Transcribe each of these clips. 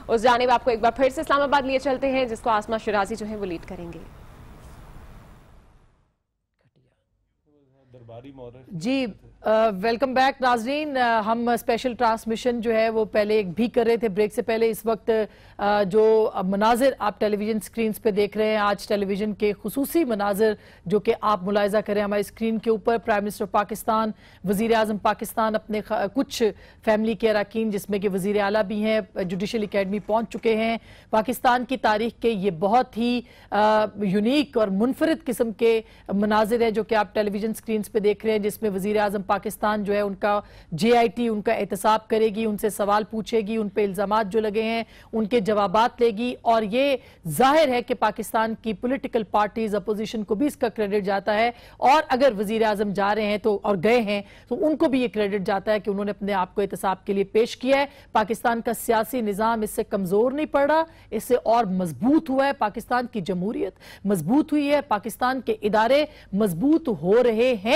उस जानिब आपको एक बार फिर से इस्लामाबाद लिए चलते हैं, जिसको आसमा शिराजी जो है वो लीड करेंगे। जी वेलकम बैक नाजरीन। हम स्पेशल ट्रांसमिशन जो है वो पहले एक भी कर रहे थे ब्रेक से पहले। इस वक्त जो मनाजिर आप टेलीविजन स्क्रीन पे देख रहे हैं, आज टेलीविजन के खुसूसी मनाजिर जो कि आप मुलाहिजा करें हमारी स्क्रीन के ऊपर। प्राइम मिनिस्टर पाकिस्तान, वजीर आजम पाकिस्तान अपने कुछ फैमिली के अरकान जिसमें कि वजीर आला भी हैं जुडिशल अकेडमी पहुंच चुके हैं। पाकिस्तान की तारीख के ये बहुत ही यूनिक और मुनफरिद किस्म के मनाजिर हैं जो कि आप टेलीविजन स्क्रीन पे देख रहे हैं, जिसमें वजीर आजम पाकिस्तान जो है उनका JIT उनका एहतसाब करेगी, उनसे सवाल पूछेगी, उन पे इल्जामात जो लगे हैं उनके जवाबात लेगी। और ये जाहिर है कि पाकिस्तान की पॉलिटिकल पार्टीज अपोजिशन को भी इसका क्रेडिट जाता है, और अगर वजीर आजम जा रहे हैं तो और गए हैं तो उनको भी ये क्रेडिट जाता है कि उन्होंने अपने आप को एहतसाब के लिए पेश किया है। पाकिस्तान का सियासी निजाम इससे कमजोर नहीं पड़ रहा, इससे और मजबूत हुआ है। पाकिस्तान की जमहूरियत मजबूत हुई है, पाकिस्तान के इदारे मजबूत हो रहे हैं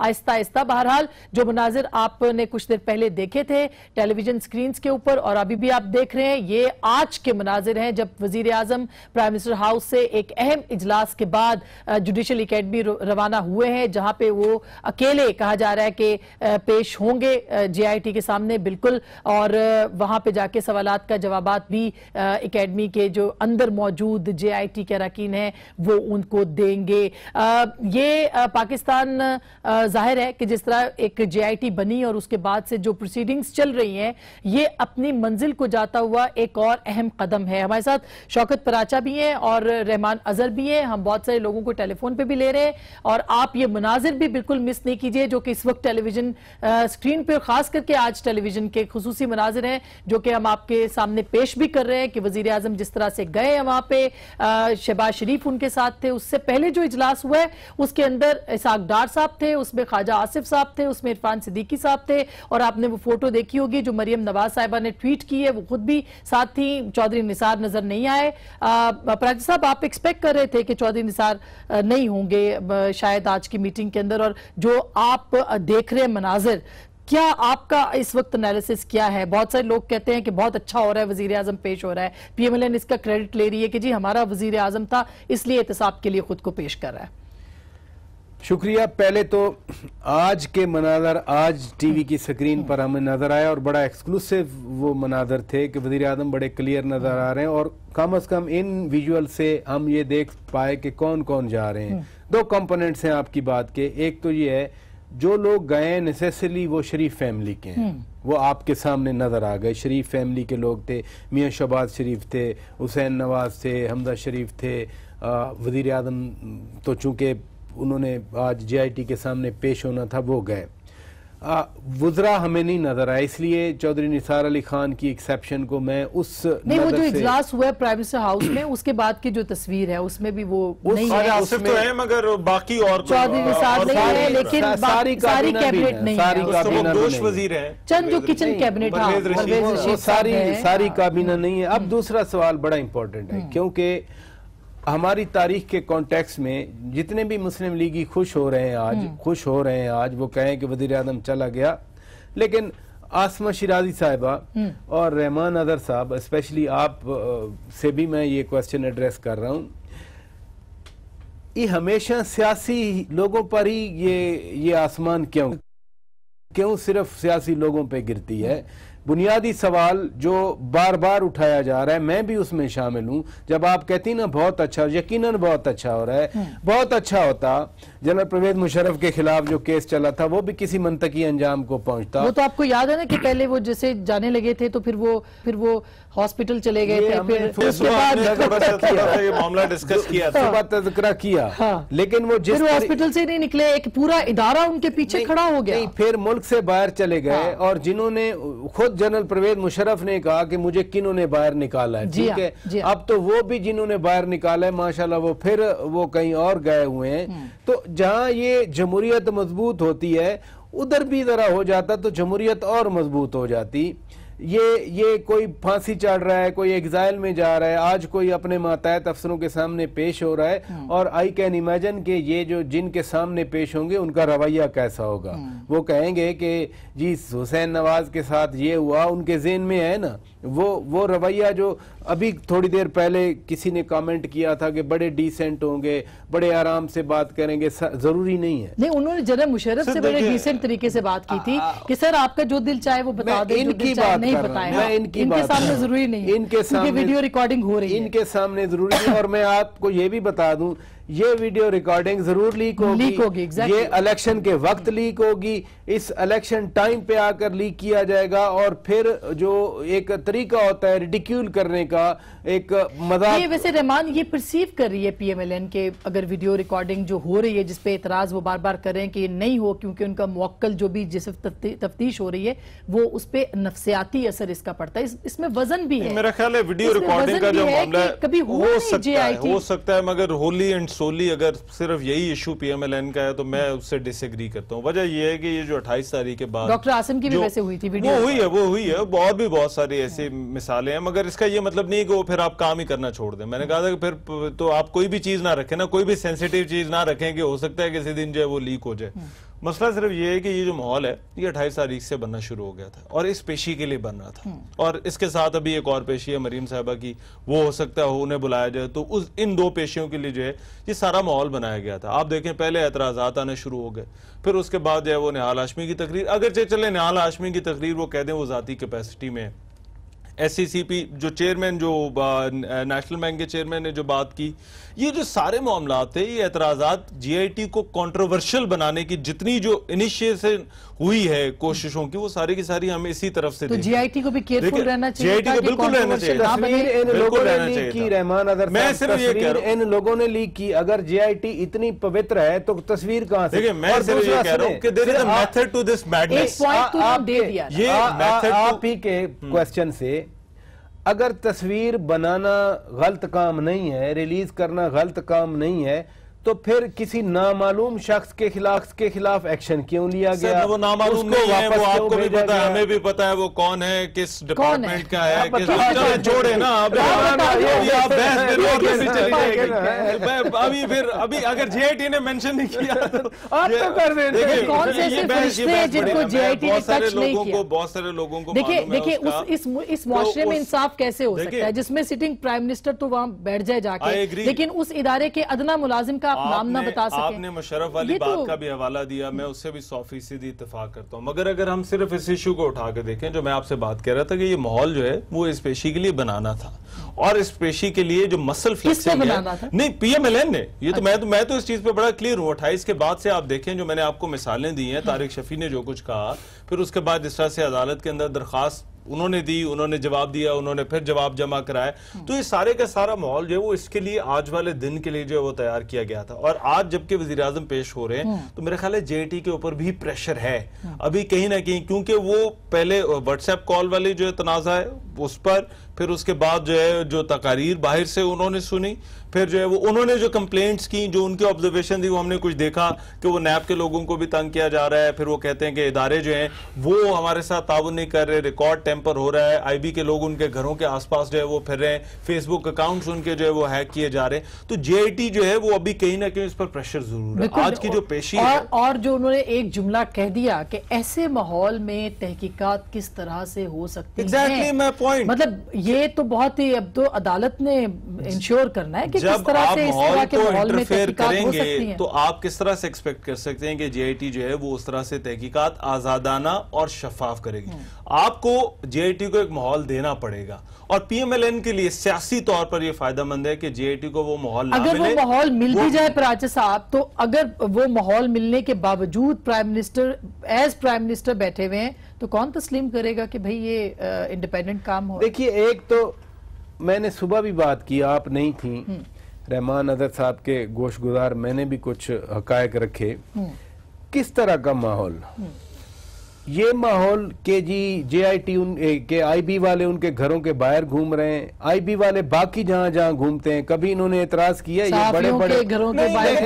आहिस्ता आहिस्ता। बहरहाल जो मनाजिर आपने कुछ देर पहले देखे थे टेलीविजन स्क्रीन के ऊपर और अभी भी आप देख रहे हैं, ये आज के मनाजिर हैं जब वजीर आजम प्राइम मिनिस्टर हाउस से एक अहम इजलास के बाद जुडिशल अकेडमी रवाना हुए हैं, जहां पे वो अकेले कहा जा रहा है कि पेश होंगे JIT के सामने बिल्कुल, और वहां पे जाके सवालात का जवाबात भी अकेडमी के जो अंदर मौजूद JIT के अरकान हैं वो उनको देंगे। ये पाकिस्तान जाहिर है कि जिस तरह एक JIT बनी और उसके बाद से जो प्रोसीडिंग्स चल रही हैं ये अपनी मंजिल को जाता हुआ एक और अहम कदम है। हमारे साथ शौकत पराचा भी हैं और रहमान अजहर भी हैं। हम बहुत सारे लोगों को टेलीफोन पे भी ले रहे हैं और आप ये मनाजिर भी बिल्कुल मिस नहीं कीजिए जो कि इस वक्त टेलीविजन स्क्रीन पर, खास करके आज टेलीविजन के खुसूसी मनाजिर हैं जो कि हम आपके सामने पेश भी कर रहे हैं कि वजीर आजम जिस तरह से गए हैं वहां पे, शहबाज शरीफ उनके साथ थे। उससे पहले जो इजलास हुआ है उसके अंदर इसाक डार साहब थे, उसमें ख्वाजा आसिफ साहब थे, उसमें इरफान सिद्दीकी साहब थे, और आपने वो फोटो देखी होगी जो मरियम नवाज साहिबा ने ट्वीट की है, वो खुद भी साथ थी। चौधरी निसार नजर नहीं आए। पराची साहब, आप एक्सपेक्ट कर रहे थे कि चौधरी निसार नहीं होंगे शायद आज की मीटिंग के अंदर, और जो आप देख रहे हैं मनाजिर, क्या आपका इस वक्त एनालिसिस क्या है? बहुत सारे लोग कहते हैं कि बहुत अच्छा हो रहा है, वजीर आजम पेश हो रहा है, PMLN इसका क्रेडिट ले रही है कि जी हमारा वजीर आजम था इसलिए एहतसाब के लिए खुद को पेश कर रहा है। शुक्रिया। पहले तो आज के मनाजर आज टीवी की स्क्रीन पर हमें नजर आया और बड़ा एक्सक्लूसिव वो मनाजर थे कि वजीर आजम बड़े क्लियर नजर आ रहे हैं, और कम अज कम इन विजुअल से हम ये देख पाए कि कौन कौन जा रहे हैं। दो कंपोनेंट्स हैं आपकी बात के। एक तो ये है जो लोग गए नेसेसरली वो शरीफ फैमिली के हैं, वो आपके सामने नजर आ गए। शरीफ फैमिली के लोग थे, मियाँ शहबाज शरीफ थे, हुसैन नवाज थे, हमजा शरीफ थे। वजीर आजम तो चूंकि उन्होंने आज JIT के सामने पेश होना था वो गए। वुज़रा हमें नहीं नजर आया, इसलिए चौधरी निसार अली खान की एक्सेप्शन को मैं उस नहीं, वो जो इजलास हुआ है प्राइम मिनिस्टर हाउस में उसके बाद की जो तस्वीर है उसमें भी वो नहीं है, आसिफ तो है मगर बाकी और चौधरी निसार नहीं है, लेकिन सारी कैबिनेट नहीं है, दोष वजीर है, चंद जो किचन कैबिनेट सारी काबीना नहीं है। अब दूसरा सवाल बड़ा इंपॉर्टेंट है, क्योंकि हमारी तारीख के कॉन्टेक्स्ट में जितने भी मुस्लिम लीगी खुश हो रहे हैं आज वो कहें कि वज़ीर आज़म चला गया, लेकिन आसमा शिराजी साहिबा और रहमान अजहर साहब, स्पेशली आप से भी मैं ये क्वेश्चन एड्रेस कर रहा हूँ, ये हमेशा सियासी लोगों पर ही ये आसमान क्यों सिर्फ सियासी लोगों पे गिरती है? बुनियादी सवाल जो बार बार उठाया जा रहा है, मैं भी उसमें शामिल हूं। जब आप कहती ना बहुत अच्छा, यकीनन बहुत अच्छा हो रहा है, बहुत अच्छा होता जनरल परवेज मुशर्रफ के खिलाफ जो केस चला था वो भी किसी मंतकी अंजाम को पहुंचता। वो तो आपको याद है ना कि पहले वो जैसे जाने लगे थे तो फिर वो हॉस्पिटल चले गए थे, फिर उसके बाद ये मामला डिस्कस किया था, सुबह तज़किरा किया, लेकिन वो जिस हॉस्पिटल से नहीं निकले, एक पूरा इदारा उनके पीछे खड़ा हो गया। फिर मुल्क से बाहर चले गए, और जिन्होंने खुद जनरल परवेज मुशर्रफ ने कहा कि मुझे किन्होंने बाहर निकाला है, ठीक है, अब तो वो भी जिन्होंने बाहर निकाला है माशाल्लाह वो कहीं और गए हुए हैं। तो जहां ये जमहूरियत मजबूत होती है उधर भी जरा हो जाता तो जमहूरियत और मजबूत हो जाती। ये कोई फांसी चढ़ रहा है, कोई एग्जाइल में जा रहा है, आज कोई अपने मातहत अफसरों के सामने पेश हो रहा है, और आई कैन इमेजिन कि ये जो जिनके सामने पेश होंगे उनका रवैया कैसा होगा। वो कहेंगे कि जी हुसैन नवाज के साथ ये हुआ, उनके ज़हन में है ना वो रवैया जो अभी थोड़ी देर पहले किसी ने कमेंट किया था कि बड़े डिसेंट होंगे, बड़े आराम से बात करेंगे, जरूरी नहीं है। नहीं, उन्होंने जनरल मुशर्रफ से बड़े डिसेंट तरीके से बात की थी कि सर आपका जो दिल चाहे वो बता दे, इनकी बात नहीं बताए। मैं इनके सामने जरूरी नहीं है, इनके सामने वीडियो रिकॉर्डिंग हो रही है, इनके सामने जरूरी नहीं। और मैं आपको ये भी बता दूं, ये वीडियो रिकॉर्डिंग जरूर लीक होगी, exactly। ये इलेक्शन के वक्त लीक होगी, इस इलेक्शन टाइम पे आकर लीक किया जाएगा, और फिर जो एक तरीका होता है रिडिक्यूल करने का, एक मजाक। ये वैसे रहमान ये परसीव कर रही है PMLN के, अगर वीडियो रिकॉर्डिंग जो हो रही है जिसपे एतराज वो बार बार कर रहे हैं कि ये नहीं हो, क्योंकि उनका मुवक्किल जो भी जिस तफ्तीश हो रही है वो उस पे नफ्सियाती असर इसका पड़ता है, इसमें वजन भी है। मेरा ख्याल है वीडियो रिकॉर्डिंग का जो मामला है कभी हो सकता है, मगर होली एंड सोली अगर सिर्फ यही इशू PMLN का है तो मैं उससे डिसएग्री करता हूँ। वजह यह है कि ये जो 28 तारीख के बाद डॉक्टर आसिम की भी वैसे हुई थी वीडियो, वो हुई है और भी बहुत सारी ऐसी मिसालें हैं, मगर इसका ये मतलब नहीं कि वो फिर आप काम ही करना छोड़ दें। मैंने कहा था कि फिर तो आप कोई भी चीज ना रखें ना, कोई भी सेंसिटिव चीज ना रखें कि हो सकता है किसी दिन जो है वो लीक हो जाए। मसला सिर्फ ये है कि ये जो माहौल है ये 28 तारीख से बनना शुरू हो गया था और इस पेशी के लिए बन रहा था, और इसके साथ अभी एक और पेशी है मरीम साहबा की, वो हो सकता है उन्हें बुलाया जाए, तो उस इन दो पेशियों के लिए जो है ये सारा माहौल बनाया गया था। आप देखें पहले एतराज़ात आने शुरू हो गए, फिर उसके बाद जो है वो निहाल हाशमी की तकरीर, अगर चले निहाल हाशमी की तकरीर वो कहते हैं वो जाती कैपेसिटी में है। SCCP जो चेयरमैन, जो नेशनल बैंक के चेयरमैन ने जो बात की, ये जो सारे मामला थे, ये एतराज़ात GIT को कंट्रोवर्शियल बनाने की जितनी जो इनिशिएशन हुई है कोशिशों की, वो सारी की सारी हमें इसी तरफ से तो GIT को भी केयरफुल रहना चाहिए, GIT को बिल्कुल रहना चाहिए। इन लोगों ने लीक की, रहमान अदर मैं सिर्फ ये कह रहा हूं, इन लोगों ने लीक की। अगर GIT इतनी पवित्र है तो तस्वीर कहां से? देखिए मैं सिर्फ ये कह रहा हूं कि there is a method to this madness. आप ही के क्वेश्चन से, अगर तस्वीर बनाना गलत काम नहीं है, रिलीज करना गलत काम नहीं है, तो फिर किसी नामालूम शख्स के खिलाफ एक्शन क्यों लिया गया? वो नामालूम नहीं है, वो आपको भी पता है, हमें भी पता है वो कौन है, किस डिपार्टमेंट का है, किस छोड़े ना अभी फिर अभी अगर GIT ने मेंशन नहीं किया आप तो कर देंगे। कौन से ऐसे फरिश्ते हैं जिनको GIT ने टच नहीं किया? बहुत सारे लोगों को देखिए इस मुआशरे में इंसाफ कैसे हो सकता है जिसमें सिटिंग प्राइम मिनिस्टर तो वहां बैठ जाए जाके, लेकिन उस इदारे के अदना मुलाजिम का नाम ना बता सके। आपने मुशर्रफ वाली बात का भी हवाला दिया, मैं उससे भी 100% इत्तेफाक करता हूं, मगर अगर हम सिर्फ इस इशू को उठा के देखें, जो मैं आपसे बात कर रहा था कि ये माहौल जो है वो इस पेशी के लिए बनाना था, और इस पेशी के लिए जो मसल फ्लेक्सिंग है, नहीं PMLN ने, ये तो मैं तो इस चीज पे बड़ा क्लियर हूं। 28 के बाद से आप देखें, जो मैंने आपको मिसालें दी हैं, तारिक शफी ने जो कुछ कहा, फिर उसके बाद जिस तरह से अदालत के अंदर दरखास्त उन्होंने दी, उन्होंने जवाब दिया, उन्होंने फिर जवाब जमा कराया, तो ये सारे का सारा माहौल जो है वो इसके लिए आज वाले दिन के लिए जो है वो तैयार किया गया था। और आज जबकि वज़ीर आज़म पेश हो रहे हैं तो मेरे ख्याल है GIT के ऊपर भी प्रेशर है अभी कहीं ना कहीं, क्योंकि वो पहले व्हाट्सएप कॉल वाली जो है तनाज़ा है उस पर, फिर उसके बाद जो है जो तकारीर बाहर से उन्होंने सुनी, फिर जो है वो उन्होंने जो कंप्लेंट्स की, जो उनकी ऑब्जर्वेशन थी, वो हमने कुछ देखा कि वो नैब के लोगों को भी तंग किया जा रहा है, फिर वो कहते हैं कि इदारे जो हैं वो हमारे साथ ताउन नहीं कर रहे, रिकॉर्ड टेम्पर हो रहा है, IB के लोग उनके घरों के आसपास जो है वो फिर रहे हैं, फेसबुक अकाउंट्स उनके जो है वो हैक किए जा रहे हैं, तो GIT जो है वो अभी कहीं ना कहीं इस पर प्रेशर जरूर है। आज की जो पेशी है, और जो उन्होंने एक जुमला कह दिया कि ऐसे माहौल में तहकीकात किस तरह से हो सकती है, मैं पॉइंट, मतलब ये तो बहुत ही, अब तो अदालत ने इंश्योर करना है कि जब किस तरह से इस तरह के माहौल में इंटरफेयर तहकीकात हो सकती करेंगे हैं। तो आप किस तरह से एक्सपेक्ट कर सकते हैं कि GIT जो है वो उस तरह से तहकीकात आजादाना और शफाफ करेगी? आपको GIT को एक माहौल देना पड़ेगा, और PMLN के लिए सियासी तौर पर यह फायदेमंद है कि GIT को वो माहौल ना अगर मिले। वो माहौल मिल भी जाए पराचे साहब, तो अगर वो माहौल मिलने के बावजूद प्राइम मिनिस्टर बैठे हुए हैं, तो कौन तस्लीम करेगा कि भाई ये इंडिपेंडेंट काम हो? देखिए, एक तो मैंने सुबह भी बात की, आप नहीं थी, रहमान अदर साहब के गोशगुजार मैंने भी कुछ हकायक रखे, किस तरह का माहौल ये माहौल के जी JIT के IB वाले उनके घरों के बाहर घूम रहे हैं, IB वाले बाकी जहां जहां घूमते हैं, कभी इन्होंने एतराज किया? ये बड़े बड़े घरों के बाहर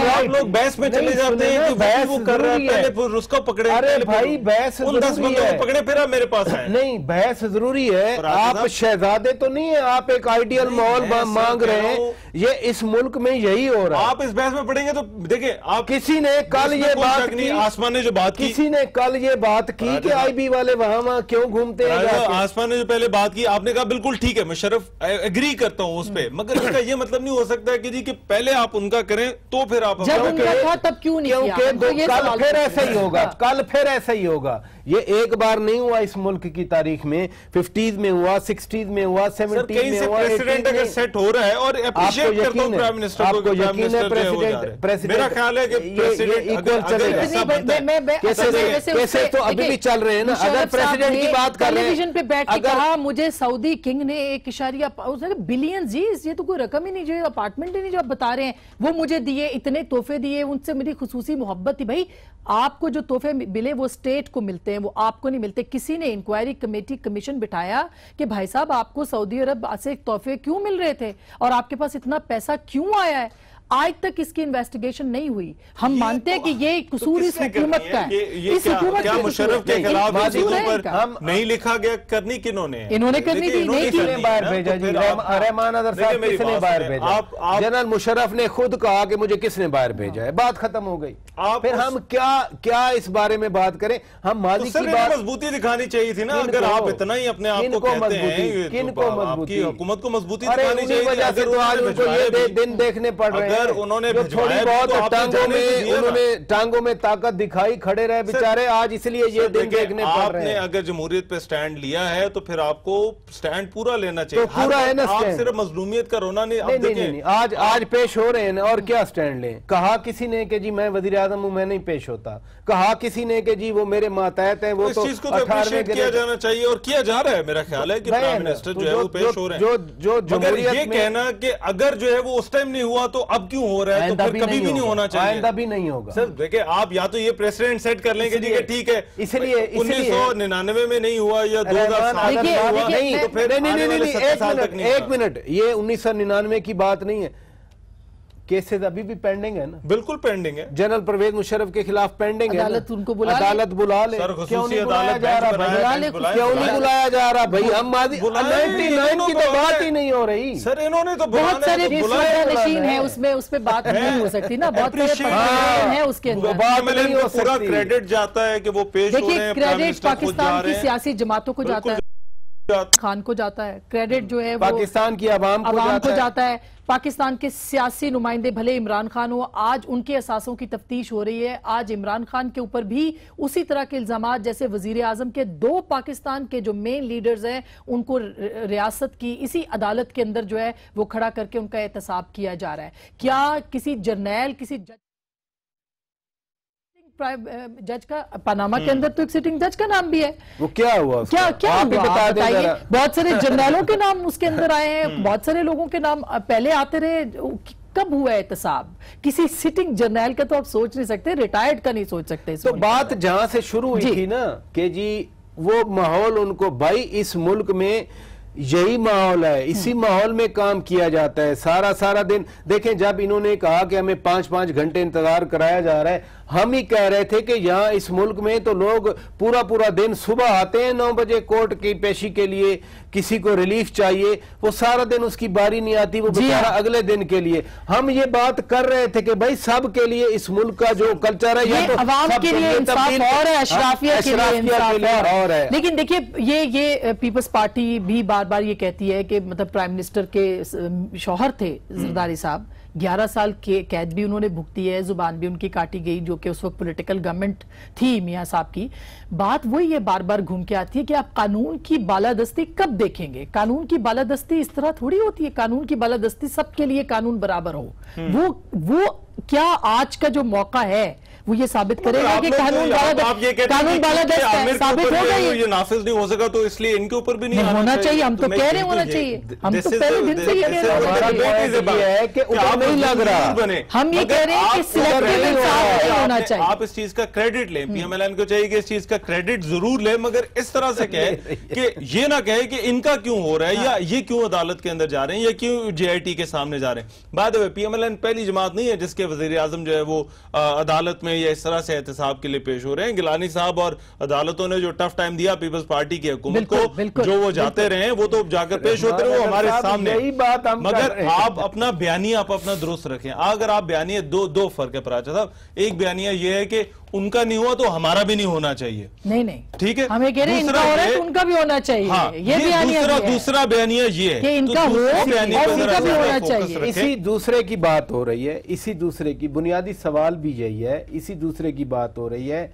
आप लोग बहस में चले जाते हैं कि बहस वो कर रहा है, पहले फिर उसको पकड़े। अरे भाई बहस उन 10 बंदों को पकड़े फिर आप मेरे पास आए। नहीं, बहस जरूरी है। आप शहजादे तो नहीं है, आप एक आइडियल माहौल मांग रहे हैं। ये इस मुल्क में यही हो रहा है। आप इस बहस में पड़ेंगे तो देखिए, आप किसी ने कल ये बात की, आसमान ने जो बात की, किसी ने कल ये बात की कि IB वाले वहां क्यों घूमते हैं। आसमान ने जो पहले बात की, आपने कहा बिल्कुल ठीक है, मुशर्रफ एग्री करता हूं उस पे, मगर इसका ये मतलब नहीं हो सकता कि जी कि पहले आप उनका करें तो फिर आप जब उनका था तब क्यों नहीं किया? क्योंकि कल फिर ऐसा ही होगा, कल फिर ऐसा ही होगा। ये एक बार नहीं हुआ इस मुल्क की तारीख में, 50s में हुआ, 60s में हुआ, 70s में हुआ। प्रेसिडेंट अगर सेट हो रहा है और अप्रिशिएट करता हूं प्राइम मिनिस्टर को, आपको यकीन है प्रेसिडेंट, मेरा ख्याल है कि प्रेसिडेंट इक्वल चलेगा। केसेस तो अभी भी चल रहे हैं ना। अगर प्रेसिडेंट की बात कर रहे हैं, टेलीविजन पे बैठ के कहा मुझे सऊदी किंग ने 1 बिलियन जी, ये तो कोई रकम ही नहीं, जो अपार्टमेंट ही नहीं जो आप बता रहे हैं, वो मुझे दिए, इतने तोहफे दिए, उनसे मेरी खुसूसी मोहब्बत थी। भाई आपको जो तोहफे मिले वो स्टेट को मिलते हैं, वो आपको नहीं मिलते। किसी ने इंक्वायरी कमेटी कमीशन बिठाया कि भाई साहब आपको सऊदी अरब से तोहफे क्यों मिल रहे थे और आपके पास इतना पैसा क्यों आया है? आज तक इसकी इन्वेस्टिगेशन नहीं हुई। हम मानते हैं कि ये कसूर इस हुकूमत का है। इस हुकूमत क्या मुशर्रफ के खिलाफ पर नहीं लिखा गया? करनी किन्होंने? इन्होंने करनी थी, नहीं की। बाहर भेजा जी, रहमान अदर साहब किसने बाहर भेजा? जनरल मुशर्रफ ने खुद कहा कि मुझे किसने बाहर भेजा है, बात खत्म हो गई। फिर हम क्या इस बारे में बात करें? हम माजी की बात, मजबूती दिखानी चाहिए थी ना। अगर आप इतना ही अपने आप को कहते हैं, किनको मजबूती? हुकूमत को मजबूती दिखानी चाहिए। ये दिन देखने पड़ रहे हैं। उन्होंने थोड़ी बहुत टांगों में ताकत दिखाई, खड़े रहे बेचारे, आज इसलिए ये दिन देखने पड़ रहे हैं। आपने अगर जमहूरियत पे स्टैंड लिया है तो फिर आपको स्टैंड पूरा लेना चाहिए। तो पूरा है ना, आप सिर्फ मजलूमियत का रोना नहीं। आज पेश हो रहे हैं और क्या स्टैंड लें? कहा किसी ने कि जी मैं वजीर आजम हूं, मैं नहीं पेश होता। कहा किसी ने कि जी वो मेरे मातहत हैं, वो तो इस चीज को अप्रिशिएट किया जाना चाहिए और किया जा रहा है। मेरा ख्याल है कि प्राइम मिनिस्टर जो है वो पेश हो रहे हैं। जो ये कहना कि अगर जो है वो उस टाइम नहीं हुआ तो अब क्यों हो रहा है, तो फिर कभी भी नहीं होना चाहिए, आइंदा भी नहीं होगा। सर देखिए, आप या तो ये प्रेसिडेंट सेट कर लेंगे जी ठीक है, इसलिए 1999 में नहीं हुआ या 2007 में हुआ, नहीं तो फिर एक मिनट, ये 1999 की बात नहीं है। केसेस अभी भी पेंडिंग है ना? बिल्कुल पेंडिंग है। जनरल परवेज मुशर्रफ के खिलाफ पेंडिंग है। अदालत उनको अदालत बुला ले। क्यों नहीं बुलाया जा रहा भाई? क्यों नहीं बुलाया जा रहा भाई? हम 99 की तो बात ही नहीं हो रही। सर इन्होंने तो बहुत सारे नशीन है उसमें बात नहीं हो सकती ना। बहुत सारे है उसके अंदर, पूरा क्रेडिट जाता है कि वो पेश हो रहे हैं। क्रेडिट पाकिस्तान की सियासी जमातों को जाता है, खान को जाता है, क्रेडिट जो है पाकिस्तान की आवाम को जाता है। पाकिस्तान के सियासी नुमाइंदे भले इमरान खान हो, आज उनके असासों की तफ्तीश हो रही है। आज इमरान खान के ऊपर भी उसी तरह के इल्जामात, जैसे वजीर आजम के 2 पाकिस्तान के जो मेन लीडर्स हैं उनको रियासत की इसी अदालत के अंदर जो है वो खड़ा करके उनका एहतसाब किया जा रहा है। क्या किसी जर्नैल, किसी जज का, पनामा के अंदर तो एक सिटिंग जज का नाम भी है, वो क्या हुआ? क्या आप बताइए। बहुत सारे जर्नलों के नाम उसके अंदर आए हैं, बहुत सारे लोगों के नाम पहले आते रहे। कब हुआ एहतसाब? किसी सिटिंग जर्नल का तो आप सोच नहीं सकते, रिटायर्ड का नहीं सोच सकते। तो बात जहां से शुरू हुई थी ना कि जी वो माहौल उनको, भाई इस मुल्क में यही माहौल है, इसी माहौल में काम किया जाता है सारा दिन। देखें, जब इन्होंने कहा कि हमें 5-5 घंटे इंतजार कराया जा रहा है, हम ही कह रहे थे कि यहाँ इस मुल्क में तो लोग पूरा दिन सुबह आते हैं 9 बजे कोर्ट की पेशी के लिए, किसी को रिलीफ चाहिए, वो सारा दिन उसकी बारी नहीं आती, वो बेचारा अगले दिन के लिए। हम ये बात कर रहे थे कि भाई सब के लिए इस मुल्क का जो कल्चर है, ये तो अवाम के लिए इंसाफ और है, अशराफिया के लिए इंसाफ और है। लेकिन देखिए ये पीपल्स पार्टी भी बार ये कहती है कि मतलब प्राइम मिनिस्टर के शौहर थे जरदारी साहब, 11 साल के कैद भी उन्होंने भुगती है, जुबान भी उनकी काटी गई, जो कि उस वक्त पॉलिटिकल गवर्नमेंट थी मियां साहब की। बात वही है, बार घूम के आती है कि आप कानून की बालादस्ती कब देखेंगे? कानून की बालादस्ती इस तरह थोड़ी होती है। कानून की बालादस्ती सबके लिए कानून बराबर हो। वो क्या आज का जो मौका है वो ये साबित करेगा कि कानून बालादस्त है, साबित होगा ये नाफिज नहीं हो सका, तो इसलिए इनके ऊपर भी नहीं होना चाहिए। हम तो कह रहे होना चाहिए, हम तो पहले दिन से ये कह रहे हैं कि नहीं लग रहा, हम ये कह रहे हैं कि सिलेक्टिव इंसाफ नहीं होना चाहिए। आप इस चीज का क्रेडिट लें, पीएमएलएन को चाहिए कि इस चीज का क्रेडिट जरूर लें, मगर इस तरह से कहे कि ये ना कहे कि इनका क्यों हो रहा है, या ये क्यों अदालत के अंदर जा रहे हैं, या क्यों जेआईटी के सामने जा रहे हैं। बात है पीएमएलएन पहली जमात नहीं है जिसके वजीर आजम जो है वो अदालत में या इस तरह से एहतसाब के लिए पेश हो रहे हैं। गिलानी साहब और अदालतों ने जो टफ टाइम दिया पीपल्स पार्टी की हुकूमत को, जो वो जाते रहे वो तो जाकर पेश होते रहे, वो हमारे सामने। मगर आप अपना बयानिया आप अपना दुरुस्त रखें। अगर आप बयानिया दो फर्क है पराचा साहब, एक बयानिया ये है कि उनका नहीं हुआ तो हमारा भी नहीं होना चाहिए, नहीं ठीक है, हमें कह रहे हैं इनका हो रहा है तो उनका भी होना चाहिए। हाँ, ये दूसरा बयानिया ये है कि इनका हो और उनका भी होना चाहिए। इसी दूसरे की बात हो रही है, इसी दूसरे की बुनियादी सवाल भी यही है, इसी दूसरे की बात हो रही है।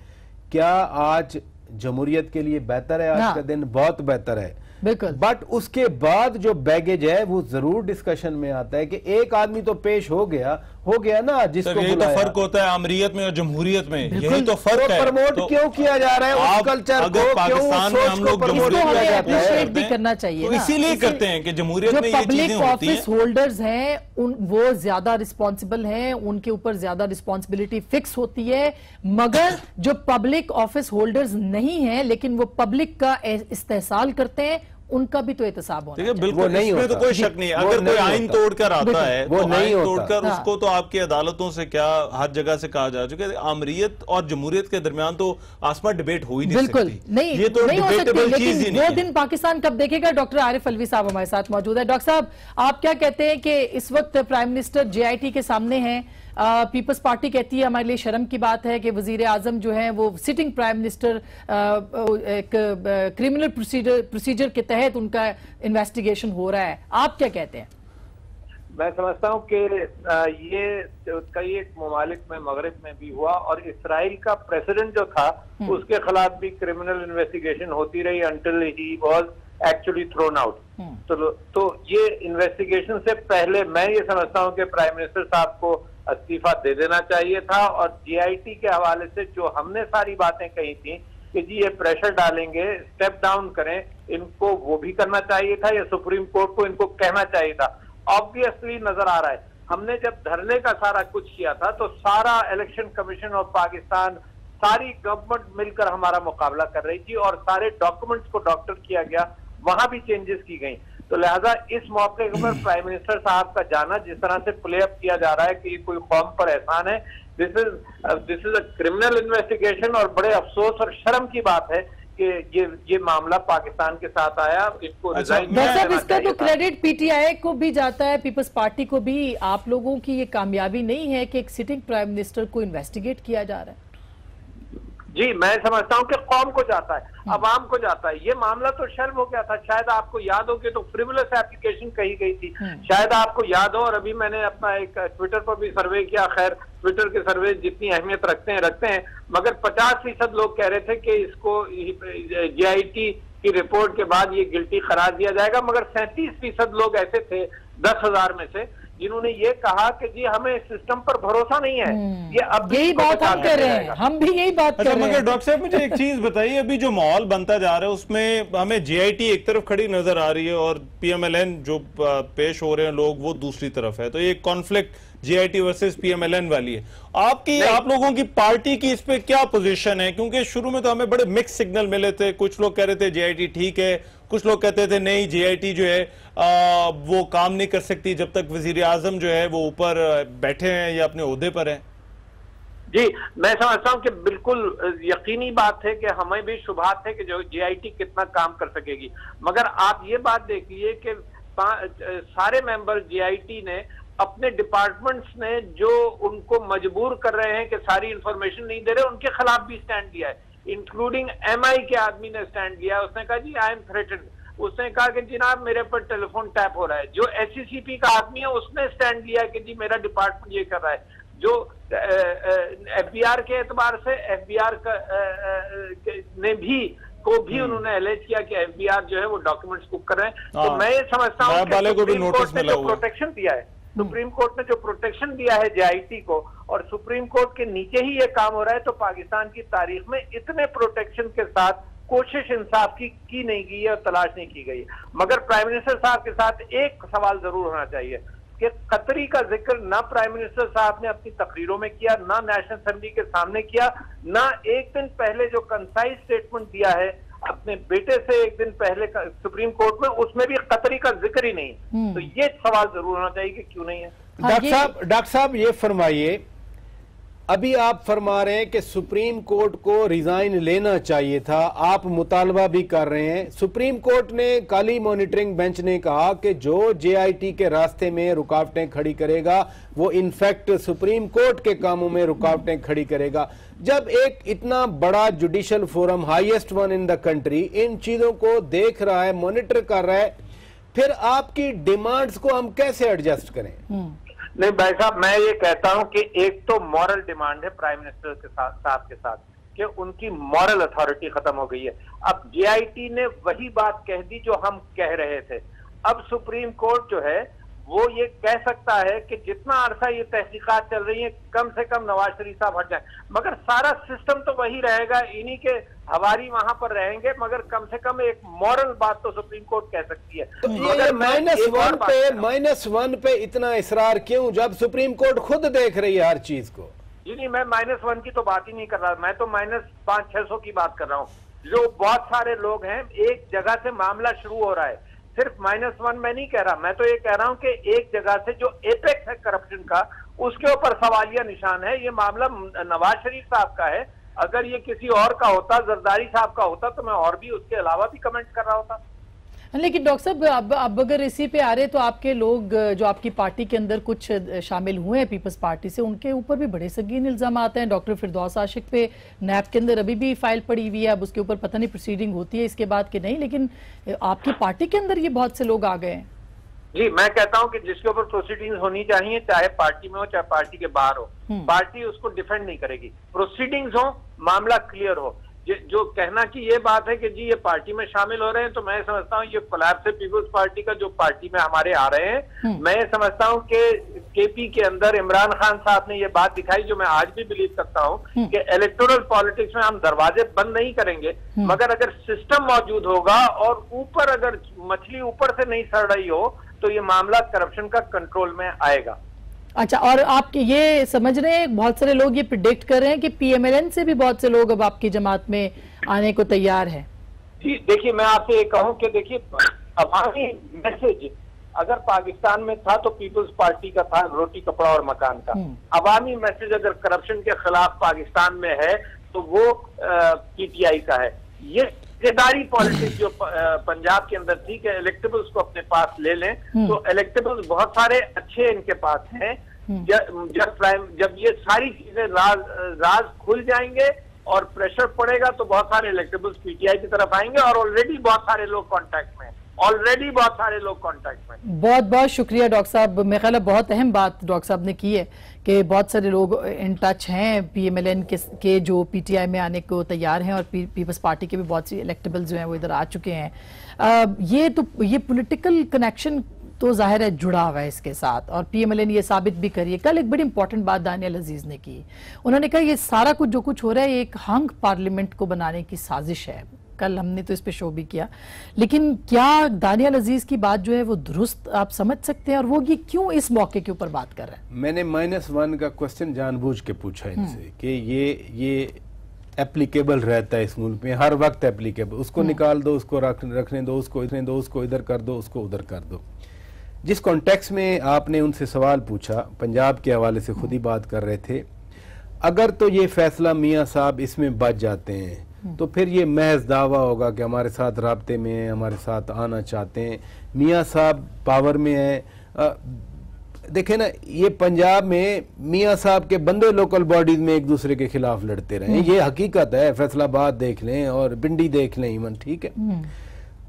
क्या आज जमहूरियत के लिए बेहतर है? आज का दिन बहुत बेहतर है, बिल्कुल, बट उसके बाद जो बैगेज है वो जरूर डिस्कशन में आता है कि एक आदमी तो पेश हो गया ना, जिसको यही तो फर्क होता है अमरीयत में और जमहूरियत में, यही तो फर्क है। प्रमोट तो क्यों किया जा रहा है उस कल्चर को? पाकिस्तान में हम लोग जमहूरियत भी करना चाहिए, तो इसीलिए करते हैं कि जमहूरियत में ये चीजें होती हैं। ऑफिस होल्डर्स हैं वो ज्यादा रिस्पॉन्सिबल हैं, उनके ऊपर ज्यादा रिस्पॉन्सिबिलिटी फिक्स होती है, मगर जो पब्लिक ऑफिस होल्डर्स नहीं है लेकिन वो पब्लिक का इस्तेहसाल करते हैं, उनका भी तो एहतसाब होना चाहिए। बिल्कुल, नहीं इसमें तो कोई शक नहीं है। अगर कोई आइन तोड़कर आता है वो नहीं तोड़कर उसको तो आपकी अदालतों से क्या हर जगह से कहा जा चुका है। आमरीयत और जमहूरियत के दरमियान तो आसमान डिबेट हो ही नहीं सकती। बिल्कुल नहीं, ये तो डिबेटेबल चीज ही नहीं है। वो दिन पाकिस्तान कब देखेगा? डॉक्टर आरिफ अलवी साहब हमारे साथ मौजूद है। डॉक्टर साहब, आप क्या कहते हैं कि इस वक्त प्राइम मिनिस्टर जेआईटी के सामने हैं, पीपल्स पार्टी कहती है हमारे लिए शर्म की बात है कि वजीर आजम जो है वो सिटिंग प्राइम मिनिस्टर एक क्रिमिनल प्रोसीजर के तहत उनका इन्वेस्टिगेशन हो रहा है, आप क्या कहते हैं? मैं समझता हूं कि ये कई एक ममालिक में मगरिब में भी हुआ और इसराइल का प्रेसिडेंट जो था उसके खिलाफ भी क्रिमिनल इन्वेस्टिगेशन होती रही until he was actually thrown out. तो ये इन्वेस्टिगेशन से पहले मैं ये समझता हूं कि प्राइम मिनिस्टर साहब को इस्तीफा दे देना चाहिए था, और जीआईटी के हवाले से जो हमने सारी बातें कही थी कि जी ये प्रेशर डालेंगे, स्टेप डाउन करें, इनको वो भी करना चाहिए था, या सुप्रीम कोर्ट को इनको कहना चाहिए था। ऑब्वियसली नजर आ रहा है, हमने जब धरने का सारा कुछ किया था तो सारा इलेक्शन कमीशन ऑफ पाकिस्तान, सारी गवर्नमेंट मिलकर हमारा मुकाबला कर रही थी और सारे डॉक्यूमेंट्स को डॉक्टर किया गया, वहां भी चेंजेस की गई। तो लिहाजा इस मौके पर प्राइम मिनिस्टर साहब का जाना जिस तरह से प्ले अप किया जा रहा है कि ये कोई कौम पर एहसान है, this is a criminal investigation, और बड़े अफसोस और शर्म की बात है कि ये मामला पाकिस्तान के साथ आया। इसको इसका तो क्रेडिट पीटीआई को भी जाता है, पीपल्स पार्टी को भी। आप लोगों की ये कामयाबी नहीं है कि एक सिटिंग प्राइम मिनिस्टर को इन्वेस्टिगेट किया जा रहा है? जी, मैं समझता हूं कि कौम को जाता है, अवाम को जाता है। ये मामला तो शर्म हो गया था, शायद आपको याद हो कि तो फ्रिवलस एप्लीकेशन कही गई थी, शायद आपको याद हो। और अभी मैंने अपना एक ट्विटर पर भी सर्वे किया, खैर ट्विटर के सर्वे जितनी अहमियत रखते हैं, मगर 50% लोग कह रहे थे कि इसको जीआईटी की रिपोर्ट के बाद ये गिल्टी करार दिया जाएगा, मगर 37% लोग ऐसे थे 10,000 में से जिन्होंने ये कहा कि जी हमें इस सिस्टम पर भरोसा नहीं है। ये अब यही बात हम कर रहे हैं, हम भी यही बात कर रहे हैं। मगर डॉक्टर साहब मुझे एक चीज बताइए, अभी जो माहौल बनता जा रहा है उसमें हमें जीआईटी एक तरफ खड़ी नजर आ रही है और पीएमएलएन जो पेश हो रहे हैं लोग वो दूसरी तरफ है, तो ये कॉन्फ्लिक्ट जीआईटी वर्सेस पीएमएलएन वाली है। आप लोगों की पार्टी की इस पे क्या पोजीशन है? क्योंकि शुरू में तो हमें बड़े मिक्स सिग्नल मिले थे, कुछ लोग कह रहे थे जीआईटी ठीक है, कुछ लोग कहते थे नहीं जीआईटी जो है वो काम नहीं कर सकती जब तक वजीर आजम जो है वो ऊपर बैठे हैं या अपने ओहदे पर हैं। जी, मैं समझता हूं कि बिल्कुल यकीनी बात है कि हमें भी शुभात है कि जो जीआईटी कितना काम कर सकेगी, मगर आप ये बात देखिए कि सारे मेंबर जीआईटी ने अपने डिपार्टमेंट्स ने जो उनको मजबूर कर रहे हैं कि सारी इंफॉर्मेशन नहीं दे रहे, उनके खिलाफ भी स्टैंड लिया है, इंक्लूडिंग एमआई के आदमी ने स्टैंड लिया। उसने कहा जी आई एम थ्रेटेंड, उसने कहा कि जनाब मेरे पर टेलीफोन टैप हो रहा है। जो एचसीसीपी का आदमी है उसने स्टैंड लिया कि जी मेरा डिपार्टमेंट ये कर रहा है। जो एफबीआर के एतबार से एफबीआर ने भी उन्होंने एलेज किया कि एफबीआर जो है वो डॉक्यूमेंट्स कुक कर रहे हैं। तो मैं ये समझता हूँ कि सुप्रीम कोर्ट ने जो प्रोटेक्शन दिया है, सुप्रीम कोर्ट ने जो प्रोटेक्शन दिया है JIT को, और सुप्रीम कोर्ट के नीचे ही ये काम हो रहा है, तो पाकिस्तान की तारीख में इतने प्रोटेक्शन के साथ कोशिश इंसाफ की नहीं गई है और तलाश नहीं की गई। मगर प्राइम मिनिस्टर साहब के साथ एक सवाल जरूर होना चाहिए कि कतरी का जिक्र ना प्राइम मिनिस्टर साहब ने अपनी तकरीरों में किया, ना नेशनल असेंबली के सामने किया, ना एक दिन पहले जो कंसाइज स्टेटमेंट दिया है अपने बेटे से एक दिन पहले सुप्रीम कोर्ट में, उसमें भी कतरी का जिक्र ही नहीं। तो ये सवाल जरूर होना चाहिए कि क्यों नहीं है। डॉक्टर साहब ये फरमाइए, अभी आप फरमा रहे हैं कि सुप्रीम कोर्ट को रिजाइन लेना चाहिए था, आप मुतालबा भी कर रहे हैं। सुप्रीम कोर्ट ने, काली मॉनिटरिंग बेंच ने कहा कि जो JIT के रास्ते में रुकावटें खड़ी करेगा वो इनफैक्ट सुप्रीम कोर्ट के कामों में रुकावटें खड़ी करेगा। जब एक इतना बड़ा judicial forum, highest one in the country, इन चीजों को देख रहा है, मॉनिटर कर रहा है, फिर आपकी डिमांड्स को हम कैसे एडजस्ट करें? नहीं भाई साहब, मैं ये कहता हूं कि एक तो मॉरल डिमांड है प्राइम मिनिस्टर के साथ कि उनकी मॉरल अथॉरिटी खत्म हो गई है। अब JIT ने वही बात कह दी जो हम कह रहे थे। अब सुप्रीम कोर्ट जो है वो ये कह सकता है कि जितना अरसा ये तहकीकात चल रही है, कम से कम नवाज शरीफ साहब हट जाए, मगर सारा सिस्टम तो वही रहेगा, इन्हीं के हवारी वहां पर रहेंगे, मगर कम से कम एक मॉरल बात तो सुप्रीम कोर्ट कह सकती है। तो ये -1 पे इतना इसरार क्यों, जब सुप्रीम कोर्ट खुद देख रही है हर चीज को? जी नहीं, मैं -1 की तो बात ही नहीं कर रहा, मैं तो -500-600 की बात कर रहा हूँ। जो बहुत सारे लोग हैं, एक जगह से मामला शुरू हो रहा है, सिर्फ -1 मैं नहीं कह रहा, मैं तो ये कह रहा हूं कि एक जगह से जो एपेक्स है करप्शन का, उसके ऊपर सवालिया निशान है। ये मामला नवाज शरीफ साहब का है, अगर ये किसी और का होता, जरदारी साहब का होता, तो मैं और भी उसके अलावा भी कमेंट कर रहा होता। लेकिन डॉक्टर साहब, अब अगर इसी पे आ रहे तो आपके लोग जो आपकी पार्टी के अंदर कुछ शामिल हुए हैं पीपल्स पार्टी से, उनके ऊपर भी बड़े संगीन इल्जाम आते हैं। डॉक्टर फिरदौस आशिक पे नैब के अंदर अभी भी फाइल पड़ी हुई है, अब उसके ऊपर पता नहीं प्रोसीडिंग होती है इसके बाद कि नहीं, लेकिन आपकी पार्टी के अंदर ये बहुत से लोग आ गए हैं। जी, मैं कहता हूं कि जिसके ऊपर प्रोसीडिंग्स होनी चाहिए, चाहे पार्टी में हो चाहे पार्टी के बाहर हो, पार्टी उसको डिफेंड नहीं करेगी। प्रोसीडिंग्स हो, मामला क्लियर हो। जो कहना कि ये बात है कि जी ये पार्टी में शामिल हो रहे हैं, तो मैं समझता हूँ ये कोलैप्स है पीपल्स पार्टी का, जो पार्टी में हमारे आ रहे हैं। मैं समझता हूँ कि KP के अंदर इमरान खान साहब ने ये बात दिखाई, जो मैं आज भी बिलीव करता हूँ कि इलेक्टोरल पॉलिटिक्स में हम दरवाजे बंद नहीं करेंगे, मगर अगर सिस्टम मौजूद होगा और ऊपर अगर मछली ऊपर से नहीं सड़ रही हो, तो ये मामला करप्शन का कंट्रोल में आएगा। अच्छा, और आप ये समझ रहे हैं, बहुत सारे लोग ये प्रिडिक्ट कर रहे हैं कि PMLN से भी बहुत से लोग अब आपकी जमात में आने को तैयार हैं। जी देखिए, मैं आपसे ये कहूं कि देखिए, अवामी मैसेज अगर पाकिस्तान में था तो पीपल्स पार्टी का था, रोटी कपड़ा और मकान का। अवामी मैसेज अगर करप्शन के खिलाफ पाकिस्तान में है तो वो PTI का है। ये हिस्सेदारी पॉलिटिक्स जो पंजाब के अंदर थी कि इलेक्टेबल्स को अपने पास ले लें, तो इलेक्टेबल्स बहुत सारे अच्छे इनके पास हैं। जब ये सारी चीजें राज खुल जाएंगे और प्रेशर पड़ेगा, तो बहुत सारे इलेक्टेबल्स PTI की तरफ आएंगे, और ऑलरेडी बहुत सारे लोग कांटेक्ट में, बहुत बहुत शुक्रिया डॉक्टर साहब। मेरे ख्याल है बहुत अहम बात डॉक्टर साहब ने की है कि बहुत सारे लोग इन टच हैं PMLN के जो PTI में आने को तैयार हैं, और पीपल्स पार्टी के भी बहुत सी इलेक्टेबल्स जो हैं वो इधर आ चुके हैं। ये पॉलिटिकल कनेक्शन तो जाहिर है जुड़ा हुआ है इसके साथ, और PMLN ये साबित भी करिए। कल एक बड़ी इंपॉर्टेंट बात दानियाल अजीज ने की, उन्होंने कहा ये सारा कुछ जो कुछ हो रहा है ये एक हंग पार्लियामेंट को बनाने की साजिश है। कल हमने तो इस पे शो भी किया, लेकिन क्या दानियाल अजीज की बात जो है वो दुरुस्त आप समझ सकते हैं, और वो ये क्यों इस मौके के ऊपर बात कर रहे हैं? मैंने -1 का क्वेश्चन जानबूझ के पूछा इनसे कि ये एप्लीकेबल रहता है इस मुल्क में, हर वक्त एप्लीकेबल, उसको निकाल दो, उसको रखने दो, उसको इधर कर दो, उसको उधर कर दो। जिस कॉन्टेक्स्ट में आपने उनसे सवाल पूछा, पंजाब के हवाले से खुद ही बात कर रहे थे, अगर तो ये फैसला मियाँ साहब इसमें बच जाते हैं तो फिर ये महज दावा होगा कि हमारे साथ राब्ते में हैं, हमारे साथ आना चाहते हैं, मियाँ साहब पावर में हैं। देखें ना, ये पंजाब में मियाँ साहब के बंदे लोकल बॉडीज में एक दूसरे के खिलाफ लड़ते रहे, ये हकीकत है। फैसलाबाद देख लें और बिंडी देख लें इवन, ठीक है।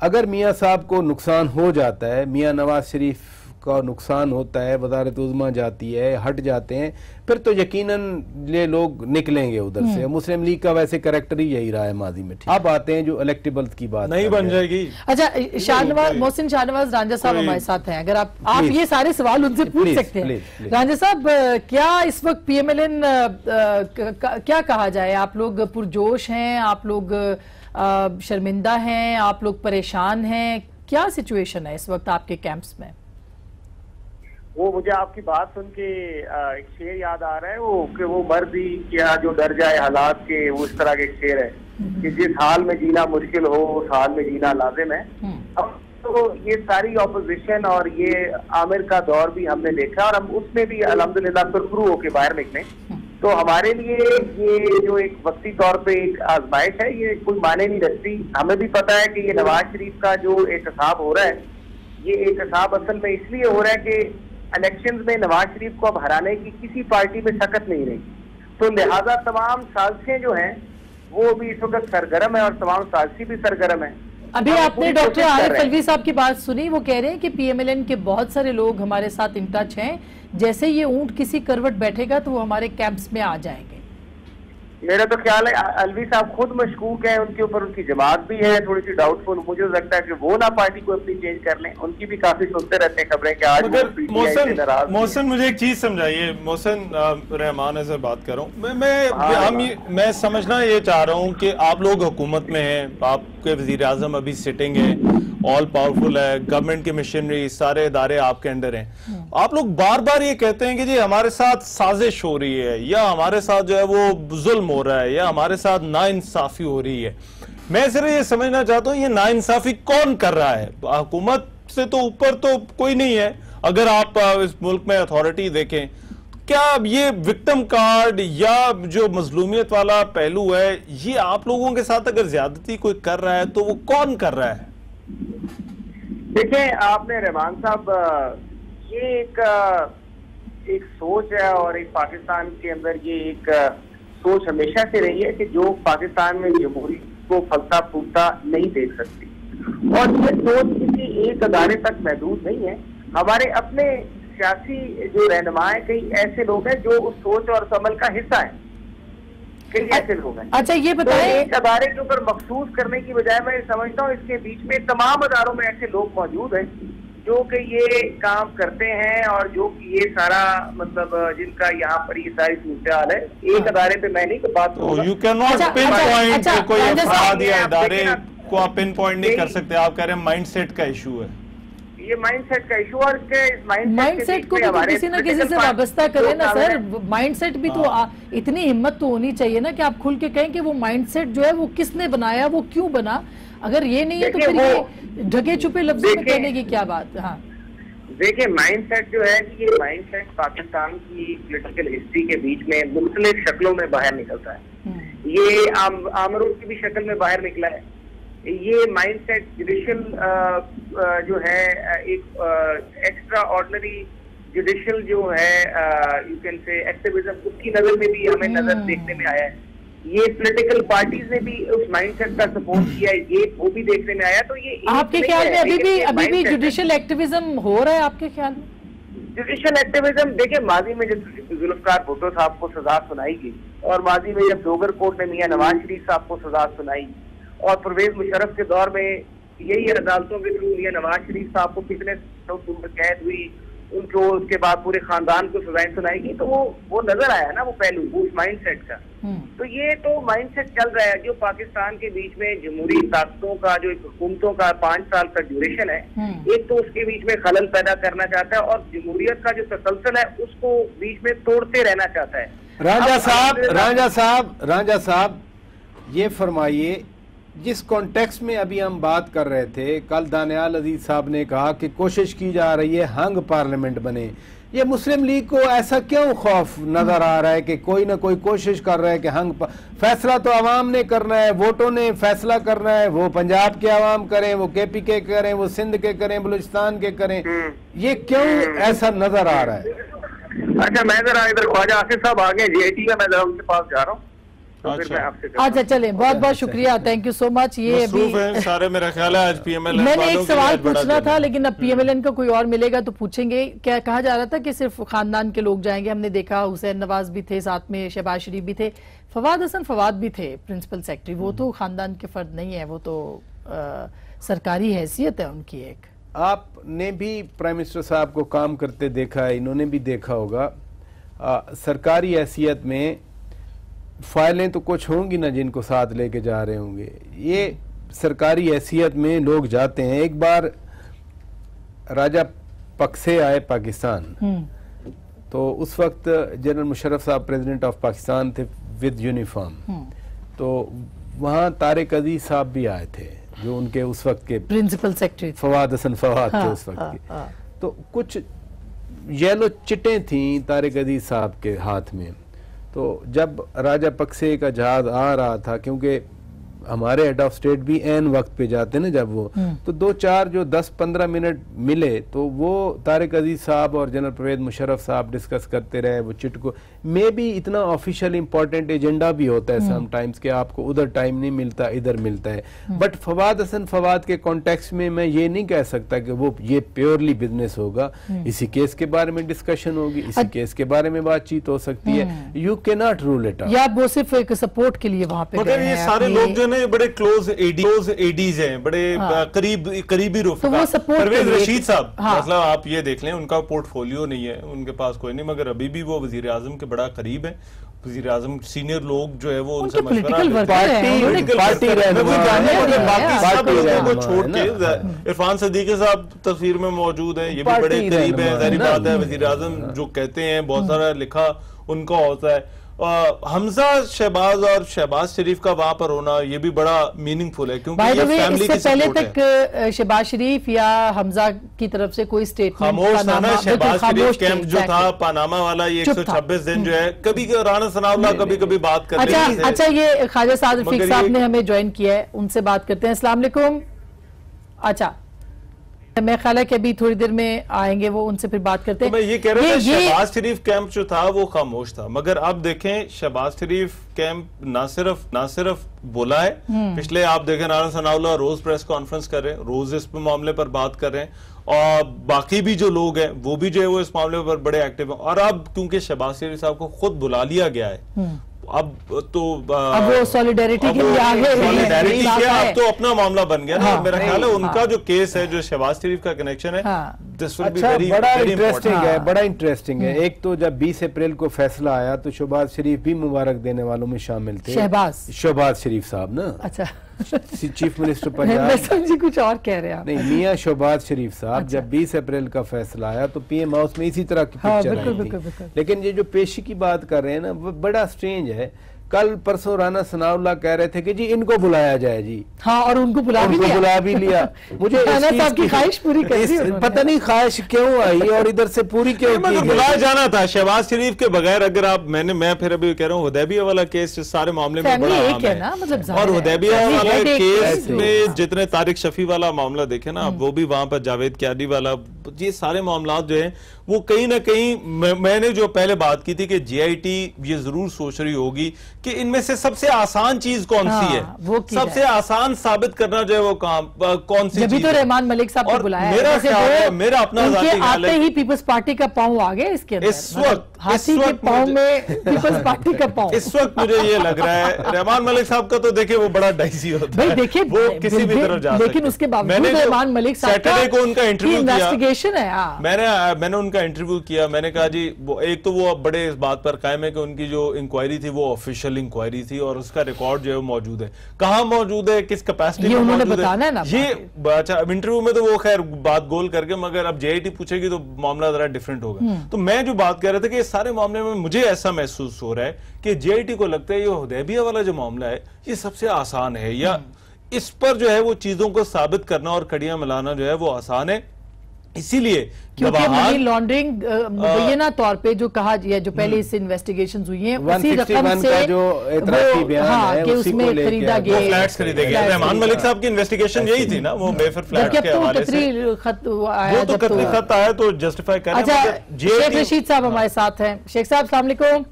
अगर मियाँ साहब को नुकसान हो जाता है, मियाँ नवाज शरीफ का नुकसान होता है, वजारत उज़्मा जाती है, हट जाते हैं, फिर तो यकीनन ये लोग निकलेंगे उधर से। मुस्लिम लीग का वैसे कैरेक्टर ही यही रहा है माजी में। अब आते हैं जो इलेक्टेबल्स की बात नहीं बन जाएगी। अच्छा, शाहनवाज, मोहसिन शाहनवाज रांझा साहब हमारे साथ हैं, अगर आप ये सारे सवाल उनसे पूछ सकते हैं। रांझा साहब, क्या इस वक्त PMLN क्या कहा जाए, आप लोग पुरजोश हैं, आप लोग शर्मिंदा हैं, आप लोग परेशान हैं, क्या सिचुएशन है इस वक्त आपके कैंप्स में? वो मुझे आपकी बात सुन के एक शेर याद आ रहा है, वो कि वो मर्द ही क्या जो डर जाए हालात के, वो इस तरह के शेर है कि जिस हाल में जीना मुश्किल हो उस हाल में जीना लाजिम है। अब तो ये सारी ऑपोजिशन और ये आमिर का दौर भी हमने देखा और हम उसमें भी अल्हम्दुलिल्लाह सुरखरू होके बाहर निकले। तो हमारे लिए ये जो एक वक्ती तौर पे एक आजमाइश है, ये कोई माने नहीं रखती। हमें भी पता है कि ये नवाज शरीफ का जो एहतसाब हो रहा है, ये एहतसाब असल में इसलिए हो रहा है कि इलेक्शंस में नवाज शरीफ को अब हराने की किसी पार्टी में सकत नहीं रही, तो लिहाजा तमाम साजिशें जो हैं वो भी इस वक्त सरगर्म है और तमाम साजिशी भी सरगर्म है। अभी आपने डॉक्टर आरिफ अलवी साहब की बात सुनी, वो कह रहे हैं कि PMLN के बहुत सारे लोग हमारे साथ इन टच हैं, जैसे ये ऊंट किसी करवट बैठेगा तो वो हमारे कैंप्स में आ जाएंगे। मेरा तो ख्याल है अलवी साहब खुद मशकूक है, उनके ऊपर उनकी जमात भी है थोड़ी सी डाउटफुल। मुझे लगता है कि वो ना पार्टी को अपनी चेंज कर लें, उनकी भी काफी सुनते रहते हैं खबरें कि आज मोहसिन मुझे एक चीज समझाइए। मोहसिन रहमान से बात कर रहा हूँ मैं समझना ये चाह रहा हूँ कि आप लोग हुकूमत में हैं, आपके वजीर आजम अभी सिटिंग है, ऑल पावरफुल है, गवर्नमेंट की मशीनरी सारे इदारे आपके अंडर हैं। आप लोग बार बार ये कहते हैं कि जी हमारे साथ साजिश हो रही है, या हमारे साथ जो है वो जुल्म हो रहा है, या हमारे साथ नाइंसाफी हो रही है। मैं सिर्फ ये समझना चाहता हूँ ये नाइंसाफी कौन कर रहा है? हुकूमत से तो ऊपर तो कोई नहीं है। अगर आप इस मुल्क में अथॉरिटी देखें, क्या ये विक्टिम कार्ड या जो मजलूमियत वाला पहलू है, ये आप लोगों के साथ अगर ज्यादती कोई कर रहा है तो वो कौन कर रहा है? देखिए आपने रहमान साहब, ये एक सोच है और एक पाकिस्तान के अंदर ये एक सोच हमेशा से रही है कि जो पाकिस्तान में जमहूरियत को फलता फूलता नहीं देख सकती, और ये सोच किसी एक अदारे तक महदूद नहीं है। हमारे अपने सियासी जो रहनुमा है, कई ऐसे लोग हैं जो उस सोच और उस अमल का हिस्सा है, कई ऐसे लोग हैं। अच्छा ये बताएं, तो एक अदारे के ऊपर मखसूस करने की बजाय मैं समझता हूँ इसके बीच में तमाम अदारों में ऐसे लोग मौजूद हैं जो कि ये काम करते हैं और जो कि ये सारा मतलब जिनका यहाँ पर ये सारी सूरत है। एक अदारे पे मैं नहीं तो बात you can not pin point कोई अफराद या अदारे को आप पिन पॉइंट नहीं कर सकते। आप कह रहे हैं माइंडसेट का इशू है, ये माइंडसेट का इशू, और माइंडसेट को तो किसी न किसी से वाबस्ता करें ना सर। माइंडसेट भी तो इतनी हिम्मत तो होनी चाहिए ना कि आप खुल के कहें कि वो माइंडसेट जो है वो किसने बनाया, वो क्यों बना। अगर ये नहीं है तो फिर ये ढके छुपे लफ्जों में कहने की क्या बात। हाँ देखिए माइंडसेट जो है कि ये माइंडसेट पाकिस्तान की पॉलिटिकल हिस्ट्री के बीच में मुख्तलिफ शक्लों में बाहर निकलता है। ये आमरूद की भी शक्ल में बाहर निकला है। ये माइंडसेट जुडिशियल जो है एक एक्स्ट्रा ऑर्डिनरी जुडिशियल जो है यू कैन से एक्टिविज्म, उसकी नजर में भी हमें नजर देखने में आया है। ये पॉलिटिकल पार्टीज ने भी उस माइंडसेट का सपोर्ट किया है, ये वो भी देखने में आया। तो ये आपके ख्याल में अभी भी जुडिशियल एक्टिविज्म हो रहा है आपके ख्याल में? जुडिशियल एक्टिविज्म देखिए, माजी में जब जुल्फकार भुट्टो साहब को सजा सुनाई गई और माजी में जब डोगर कोर्ट ने मियां नवाज शरीफ साहब को सजा सुनाई और परवेज मुशर्रफ के दौर में यही अदालतों के थ्रू मियां नवाज शरीफ साहब को कितने कैद हुई, उनको उसके बाद पूरे खानदान को सजाएं सुनाई गई, तो वो नजर आया ना वो पहलू वो उस माइंडसेट का। तो ये तो माइंडसेट चल रहा है जो पाकिस्तान के बीच में जमहूरी ताकतों का जो हुकूमतों का 5 साल का ड्यूरेशन है, एक तो उसके बीच में खलल पैदा करना चाहता है और जमहूरियत का जो तसलसल है उसको बीच में तोड़ते रहना चाहता है। रांझा साहब ये फरमाइए, जिस कॉन्टेक्स्ट में अभी हम बात कर रहे थे, कल दानियाल अजीज साहब ने कहा कि कोशिश की जा रही है हंग पार्लियामेंट बने। ये मुस्लिम लीग को ऐसा क्यों खौफ नजर आ रहा है कि कोई ना कोई कोशिश कर रहा है कि हंग फैसला तो आवाम ने करना है, वोटों ने फैसला करना है, वो पंजाब के आवाम करें, वो KP के करें, वो सिंध के करें, बलूचिस्तान के करें, ये क्यों ऐसा नजर आ रहा है? अच्छा मैं जरा इधर ख्वाजा आसिफ साहब आ गए JIT का, मैं जरा उनके पास जा रहा हूँ। तो फिर मैं आपसे अच्छा चले, बहुत बहुत शुक्रिया, थैंक यू सो मच। ये अभी सारे मेरा ख्याल है आज पीएमएलएन मैंने एक सवाल पूछना था, लेकिन अब पीएमएलएन का कोई और मिलेगा तो पूछेंगे। क्या कहा जा रहा था कि सिर्फ खानदान के लोग जाएंगे? हमने देखा हुसैन नवाज भी थे, साथ में शहबाज शरीफ भी थे, फवाद हसन फवाद भी थे प्रिंसिपल सेक्रेटरी। वो तो खानदान के फर्द नहीं है, वो तो सरकारी हैसियत है उनकी एक। आपने भी प्राइम मिनिस्टर साहब को काम करते देखा है, इन्होंने भी देखा होगा। सरकारी हैसियत में फाइलें तो कुछ होंगी ना जिनको साथ लेके जा रहे होंगे। ये सरकारी हैसियत में लोग जाते हैं। एक बार राजा पक्से आए पाकिस्तान, तो उस वक्त जनरल मुशर्रफ साहब प्रेसिडेंट ऑफ पाकिस्तान थे विद यूनिफॉर्म। तो वहाँ तारिक अजीज साहब भी आए थे जो उनके उस वक्त के प्रिंसिपल सेक्रेटरी फवाद हसन फवाद थे उस वक्त के। तो कुछ येलो चिटें थी तारिक अजीज साहब के हाथ में। तो जब राजा पक्से का जहाज आ रहा था, क्योंकि हमारे हेड ऑफ स्टेट भी एन वक्त पे जाते ना जब वो, तो 2-4 जो 10-15 मिनट मिले तो वो तारिक अजीज साहब और जनरल परवेज मुशर्रफ साहब डिस्कस करते रहे वो चिट को। मे भी इतना ऑफिशियल इंपॉर्टेंट एजेंडा भी होता है समटाइम्स कि आपको उधर टाइम नहीं मिलता, इधर मिलता है। बट फवाद हसन फवाद के कॉन्टेक्स्ट में मैं ये नहीं कह सकता कि वो ये प्योरली बिजनेस होगा। इसी केस के बारे में डिस्कशन होगी, इसी केस के बारे में बातचीत हो सकती है। You can not rule it out. या वो सिर्फ एक सपोर्ट के लिए वहां पे मगर ये सारे लोग जो ये बड़े क्लोज एडीज हैं, बड़े करीबी रफीका। परवेज रशीद साहब मतलब आप ये देख लें, उनका पोर्टफोलियो नहीं है, उनके पास कोई नहीं, मगर अभी भी वो वजीर आजम के बड़ा करीब है। वजीर आजम सीनियर लोग जो है वो उनसे मशवरा छोड़ के इरफान सदीकी साहब तस्वीर में मौजूद है, ये भी बड़े करीब है। जाहिर बात है वजीर आजम जो कहते हैं बहुत सारा लिखा उनका होता है। हमजा शहबाज और शहबाज शरीफ का वहां पर होना ये भी बड़ा मीनिंगफुल है, क्योंकि ये फैमिली की पहले तक शहबाज शरीफ या हमजा की तरफ से कोई स्टेटमेंट खामोश था ना। शहबाज शरीफ कैंप जो था पनामा वाला, ये 126 दिन जो है, कभी राना सनाउल्लाह कभी कभी बात कर रहे हैं। अच्छा ये ख्वाजा साद रफीक साहब ने हमें ज्वाइन किया है, उनसे बात करते हैं। अस्सलाम वालेकुम। अच्छा मैं ख्याल है कि अभी थोड़ी देर में आएंगे वो, उनसे फिर बात करते हैं। तो मैं ये कह रहा था शहबाज शरीफ कैंप जो था वो खामोश था, मगर अब देखें शहबाज शरीफ कैंप ना सिर्फ बोला है, पिछले आप देखें राना सनाउल्लाह रोज प्रेस कॉन्फ्रेंस कर रहे हैं, रोज इस मामले पर बात कर रहे हैं, और बाकी भी जो लोग हैं वो भी जो है वो इस मामले पर बड़े एक्टिव हैं। और अब क्योंकि शहबाज शरीफ साहब को खुद बुला लिया गया है, अब तो अब वो सॉलिडेरिटी के लिए आगे अब तो अपना मामला बन गया ना। मेरा ख्याल है उनका जो केस है, जो शहबाज शरीफ का कनेक्शन है, बड़ा इंटरेस्टिंग है, बड़ा इंटरेस्टिंग है। एक तो जब 20 अप्रैल को फैसला आया तो शहबाज शरीफ भी मुबारक देने वालों में शामिल थे। शहबाज शरीफ साहब ना, अच्छा चीफ मिनिस्टर पंजाब जी कुछ और कह रहे हैं नहीं, मियां शहबाज शरीफ साहब। जब 20 अप्रैल का फैसला आया तो पीएम हाउस में इसी तरह की पिक्चर आई थी। लेकिन ये जो पेशी की बात कर रहे हैं ना वो बड़ा स्ट्रेंज है। कल परसों राना सनाउल्लाह कह रहे थे कि जी इनको बुलाया जाए जी, हाँ, और उनको बुला भी लिया। मुझे साहब की ख्वाहिश पूरी कर दी, पता नहीं ख्वाहिश क्यों आई और इधर से पूरी क्यों की। बुलाया जाना था शहबाज शरीफ के बगैर। अगर आप मैं फिर अभी कह रहा हूँ हुदैबिया वाला केस सारे मामले में बड़ा अहम है, मतलब और हुदैबिया वाला केस में जितने तारिक शफी वाला मामला देखे ना, वो भी वहां पर जावेद क्यादी वाला, ये सारे मामला जो है वो कहीं ना कहीं मैंने जो पहले बात की थी कि जीआईटी ये जरूर सोच रही होगी कि इनमें से सबसे आसान चीज कौन सी है, सबसे आसान साबित करना जो है वो काम कौन सी चीज। तो रहमान मलिक साहब को बुलाया, मेरा अपना आते ही पीपल्स पार्टी का पांव आ गया इसके अंदर। इस वक्त हाथी के पांव में पीपल्स पार्टी का पांव इस वक्त मुझे ये लग रहा है। रहमान मलिक साहब का तो देखिए वो बड़ा डाइसी होता है, देखिए वो किसी भी तरफ जा, लेकिन उसके बावजूद रहमान मलिक साहब सैटरडे को उनका इंटरव्यू किया, मैंने उनका इंटरव्यू किया। मैंने कहा जी एक तो वो बड़े इस बात पर कायम है कि उनकी जो इंक्वायरी थी वो ऑफिशियल इंक्वायरी थी और उसका रिकॉर्ड जो है वो मौजूद है। कहां मौजूद है, किस कैपेसिटी में मौजूद है, ये अच्छा इंटरव्यू में तो वो खैर बात गोल करके, मगर अब जेआईटी पूछेगी तो मामला जरा डिफरेंट होगा। तो मैं जो बात कर रहा था कि इस सारे मामले में मुझे ऐसा महसूस हो रहा है कि जेआईटी को लगता है ये हुदैबिया वाला जो मामला है ये सबसे आसान है, या इस पर जो है वो चीजों को साबित करना और कड़ियां मिलाना जो है वो आसान है। इसीलिए क्योंकि मनी लॉन्ड्रिंग मुबैना तौर पे जो कहा गया, जो पहले इससे इन्वेस्टिगेशंस हुई हैं उसी रकम से जो इतराफी बयान है उसमें खरीदा गया, फ्लैट्स खरीदे गए। रहमान मलिक साहब की इन्वेस्टिगेशन यही थी ना, वो मेफर फ्लैट के हवाले से वो तो कतरी खत आया तो जस्टिफाई कर। अच्छा शेख रशीद साहब हमारे साथ हैं। शेख साहब अस्सलाम वालेकुम।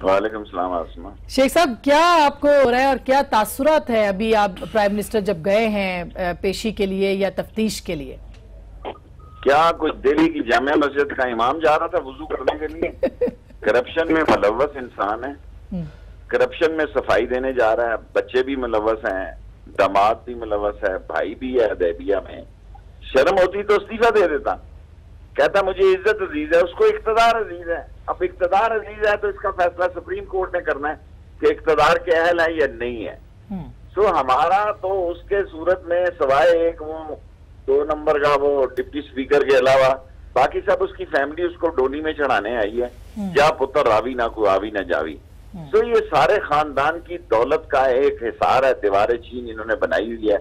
वालेकुम सलाम आसमा। शेख साहब, क्या आपको हो रहा है और क्या तासुरात है अभी आप प्राइम मिनिस्टर जब गए हैं पेशी के लिए या तफ्तीश के लिए? क्या कुछ दिल्ली की जामिया मस्जिद का इमाम जा रहा था वुजू करने के लिए? करप्शन में मुलव्वस इंसान है, करप्शन में सफाई देने जा रहा है, बच्चे भी मुलव्वस हैं, दामाद भी मुलव्वस है, भाई भी है दैबिया में। शर्म होती तो इस्तीफा दे देता। कहता मुझे इज्जत अजीज है, उसको इख्तदार अजीज है। अब इख्तदार अजीज है तो इसका फैसला सुप्रीम कोर्ट ने करना है कि इख्तदार के अहल है या नहीं है। सो हमारा तो उसके सूरत में सिवाय एक वो 2 नंबर का वो डिप्टी स्पीकर के अलावा बाकी सब उसकी फैमिली उसको डोली में चढ़ाने आई है। जा पुत्र रावी ना को आवी ना जावी। तो ये सारे खानदान की दौलत का एक हिसार है। दीवार चीन इन्होंने बनाई हुई है।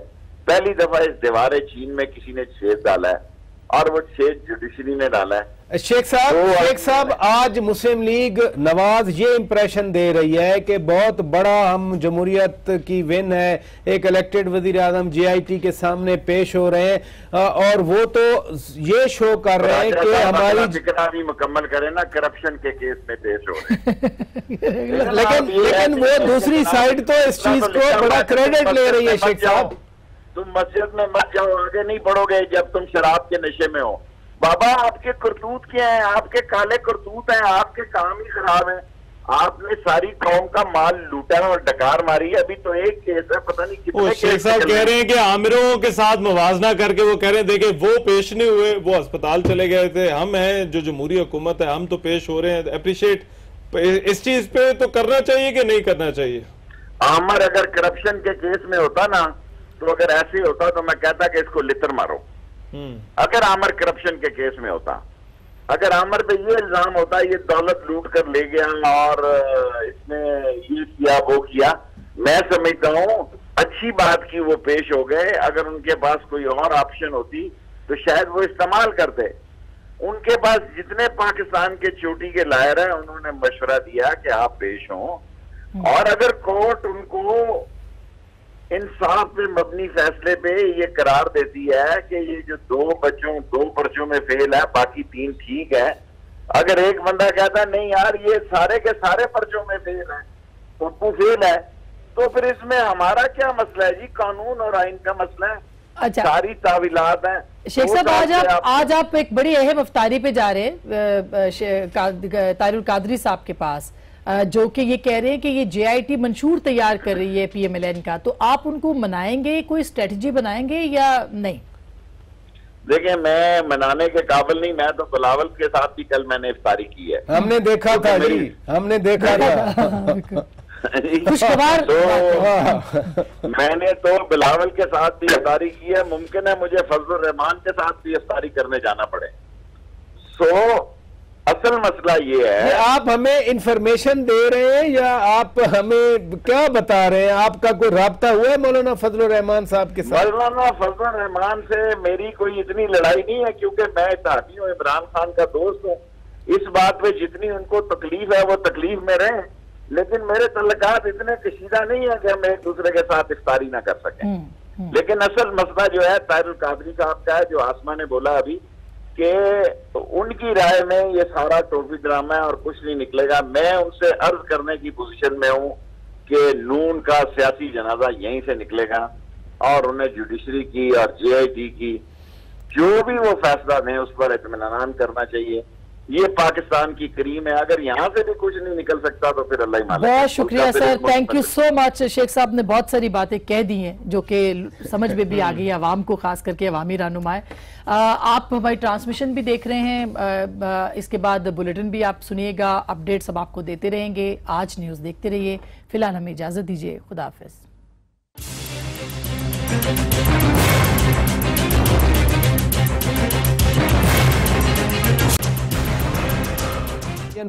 पहली दफा इस दीवार चीन में किसी ने छेद डाला है और वो छेद जुडिशरी ने डाला है। शेख साहब आज मुस्लिम लीग नवाज ये इंप्रेशन दे रही है कि बहुत बड़ा हम जमहूरियत की विन है, एक इलेक्टेड वजीर आजम JIT के सामने पेश हो रहे हैं और वो तो ये शो कर रहे हैं कि हमारी जिक्र भी मुकम्मल करें ना, करप्शन के केस में पेश हो रहे हैं। लेकिन वो दूसरी साइड तो इस चीज को बड़ा क्रेडिट ले रही है। शेख साहब, तुम मस्जिद में मत जाओ, आगे नहीं बढ़ोगे जब तुम शराब के नशे में हो। बाबा आपके करतूत क्या है? आपके काले करतूत हैं, आपके काम ही खराब हैं। आपने सारी कौम का माल लूटा और डकार मारी है। अभी तो एक केस है, पता नहीं कितने। शेख साहब कह रहे हैं कि आमिरों के साथ मुवाजना करके वो कह रहे हैं देखे वो पेश नहीं हुए, वो अस्पताल चले गए थे, हम हैं जो जमहूरी हुकूमत है, हम तो पेश हो रहे हैं। अप्रिशिएट इस चीज पे तो करना चाहिए कि नहीं करना चाहिए? आमिर अगर करप्शन के केस में होता ना, तो अगर ऐसे होता तो मैं कहता कि इसको लितर मारो। अगर आमिर करप्शन के केस में होता, अगर आमिर पे ये इल्जाम होता ये दौलत लूट कर ले गया और इसने ये किया वो किया, मैं समझता हूँ अच्छी बात की वो पेश हो गए। अगर उनके पास कोई और ऑप्शन होती तो शायद वो इस्तेमाल करते। उनके पास जितने पाकिस्तान के चोटी के लायर हैं उन्होंने मशवरा दिया कि आप पेश हों, और अगर कोर्ट उनको इंसाफ पे मबनी फैसले पे ये करार देती है कि ये जो 2 पर्चों में फेल है, बाकी 3 ठीक है। अगर एक बंदा कहता नहीं यार ये सारे के सारे पर्चों में फेल है, पप्पू फेल है, तो फिर इसमें हमारा क्या मसला है जी? कानून और आइन का मसला है। अच्छा, सारी तावीलात हैं। शेख साहब, आज आप एक बड़ी अहम अफ्तारी पे जा रहे हैं तारिर कादरी साहब के पास, जो कि ये कह रहे हैं कि ये JIT मंशूर तैयार कर रही है PMLN का, तो आप उनको मनाएंगे, कोई स्ट्रेटजी बनाएंगे या नहीं? देखिए मैं मनाने के काबिल नहीं, मैं तो बिलावल के साथ भी कल मैंने इफ्तारी की है। हमने देखा था जी, हमने देखा था। खुशखबर। तो मैंने तो बिलावल के साथ भी इफ्तारी की है। मुमकिन है मुझे फजलुर रहमान के साथ भी इफ्तारी करने जाना पड़े। असल मसला ये है, आप हमें इंफॉर्मेशन दे रहे हैं या आप हमें क्या बता रहे हैं? आपका कोई राब्ता हुआ है मौलाना फजलुर रहमान साहब के साथ? मौलाना फजलुर रहमान से मेरी कोई इतनी लड़ाई नहीं है, क्योंकि मैं इत्तेहादी हूँ, इमरान खान का दोस्त हूँ। इस बात पे जितनी उनको तकलीफ है वो तकलीफ में रहे, लेकिन मेरे तल्लकात इतने कशीदा नहीं है कि हम एक दूसरे के साथ इफ्तारी ना कर सकें। लेकिन असल मसला जो है तारिर कादरी साहब का है, जो आसमा ने बोला अभी कि उनकी राय में ये सारा टोपी ड्रामा है और कुछ नहीं निकलेगा। मैं उनसे अर्ज करने की पोजीशन में हूँ कि नून का सियासी जनाजा यहीं से निकलेगा और उन्हें जुडिशरी की और JIT की जो भी वो फैसला दें उस पर इत्मीनान करना चाहिए। ये पाकिस्तान की करीम है, अगर यहाँ से भी कुछ नहीं निकल सकता तो फिर अल्लाह ही मालिक। बहुत शुक्रिया sir, thank you so much. Sheikh साहब ने बहुत सारी बातें कह दी हैं जो कि समझ में भी आ गई आवाम को, खास करके अवामी रहनुमा है। आप हमारी ट्रांसमिशन भी देख रहे हैं, इसके बाद बुलेटिन भी आप सुनिएगा, अपडेट्स अब आपको देते रहेंगे। आज न्यूज देखते रहिए। फिलहाल हमें इजाजत दीजिए, खुदा हाफिज।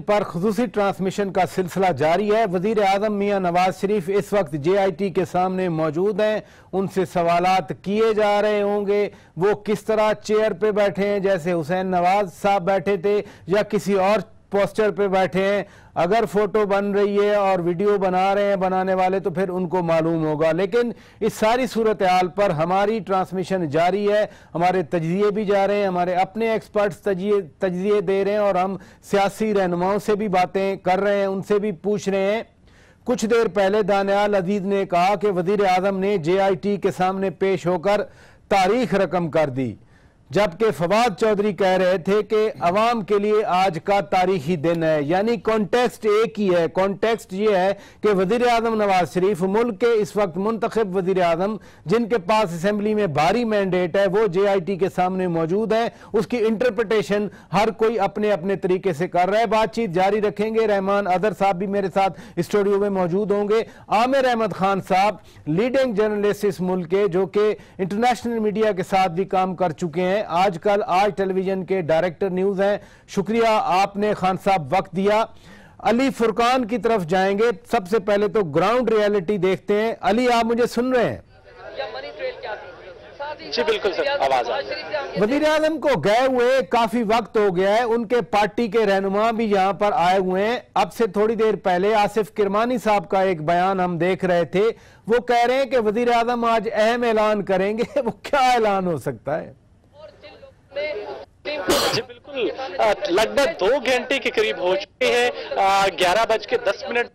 पर खुसूसी ट्रांसमिशन का सिलसिला जारी है। वजीर आजम मियां नवाज शरीफ इस वक्त JIT के सामने मौजूद हैं, उनसे सवालात किए जा रहे होंगे। वो किस तरह चेयर पे बैठे हैं, जैसे हुसैन नवाज साहब बैठे थे, या किसी और पोस्टर पे बैठे हैं, अगर फोटो बन रही है और वीडियो बना रहे हैं बनाने वाले तो फिर उनको मालूम होगा। लेकिन इस सारी सूरत हाल पर हमारी ट्रांसमिशन जारी है, हमारे तजिए भी जा रहे हैं, हमारे अपने एक्सपर्ट्स तजिए दे रहे हैं और हम सियासी रहनुमाओं से भी बातें कर रहे हैं, उनसे भी पूछ रहे हैं। कुछ देर पहले दानियाल अजीज ने कहा कि वजीर आजम ने JIT के सामने पेश होकर तारीख रकम कर दी, जबकि फवाद चौधरी कह रहे थे कि अवाम के लिए आज का तारीखी दिन है। यानी कॉन्टेक्स्ट एक ही है। कॉन्टेक्स्ट ये है कि वजीर आजम नवाज शरीफ मुल्क के इस वक्त मुंतखब वजीर आजम जिनके पास असेंबली में भारी मैंडेट है वो JIT के सामने मौजूद है। उसकी इंटरप्रिटेशन हर कोई अपने अपने तरीके से कर रहा है। बातचीत जारी रखेंगे। रहमान अदर साहब भी मेरे साथ स्टूडियो में मौजूद होंगे। आमिर अहमद खान साहब लीडिंग जर्नलिस्ट इस मुल्क के, जो कि इंटरनेशनल मीडिया के साथ भी काम कर चुके हैं, आजकल आज टेलीविजन के डायरेक्टर न्यूज हैं। शुक्रिया आपने खान साहब वक्त दिया। अली फुरकान की तरफ जाएंगे। सबसे पहले तो ग्राउंड रियलिटी देखते हैं। अली, आप मुझे सुन रहे हैं? जी बिल्कुल सर, आवाज आ रही है। वजीर आजम को गए हुए काफी वक्त हो गया है, उनके पार्टी के रहनुमा भी यहां पर आए हुए हैं। अब से थोड़ी देर पहले आसिफ किरमानी साहब का एक बयान हम देख रहे थे, वो कह रहे हैं कि वजीर आजम आज अहम ऐलान करेंगे। वो क्या ऐलान हो सकता है? जी बिल्कुल, लगभग 2 घंटे के करीब हो चुके हैं। 11:10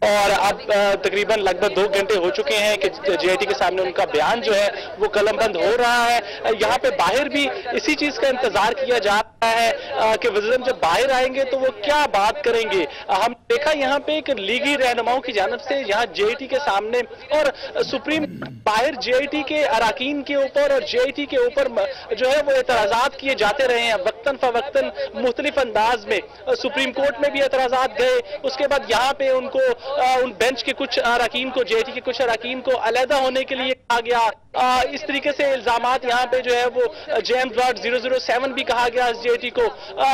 और अब तकरीबन लगभग 2 घंटे हो चुके हैं कि JIT के सामने उनका बयान जो है वो कलमबंद हो रहा है। यहाँ पे बाहर भी इसी चीज का इंतजार किया जा रहा है कि वज़ीर जब बाहर आएंगे तो वो क्या बात करेंगे। हम देखा यहाँ पे एक लीगी रहनुमाओं की जानिब से यहाँ JIT के सामने और सुप्रीम बाहर JIT के अराकीन के ऊपर और JIT के ऊपर जो है वो एतराजात किए जाते रहे हैं वक्तन फवक्तन मुख्तलिफ अंदाज में। सुप्रीम कोर्ट में भी एतराजात गए, उसके बाद यहाँ पे उनको उन बेंच के कुछ अरकान को, JIT के कुछ अरकान को अलहदा होने के लिए कहा गया। इस तरीके से इल्जामात यहाँ पे जो है वो JM.007 भी कहा गया JIT को।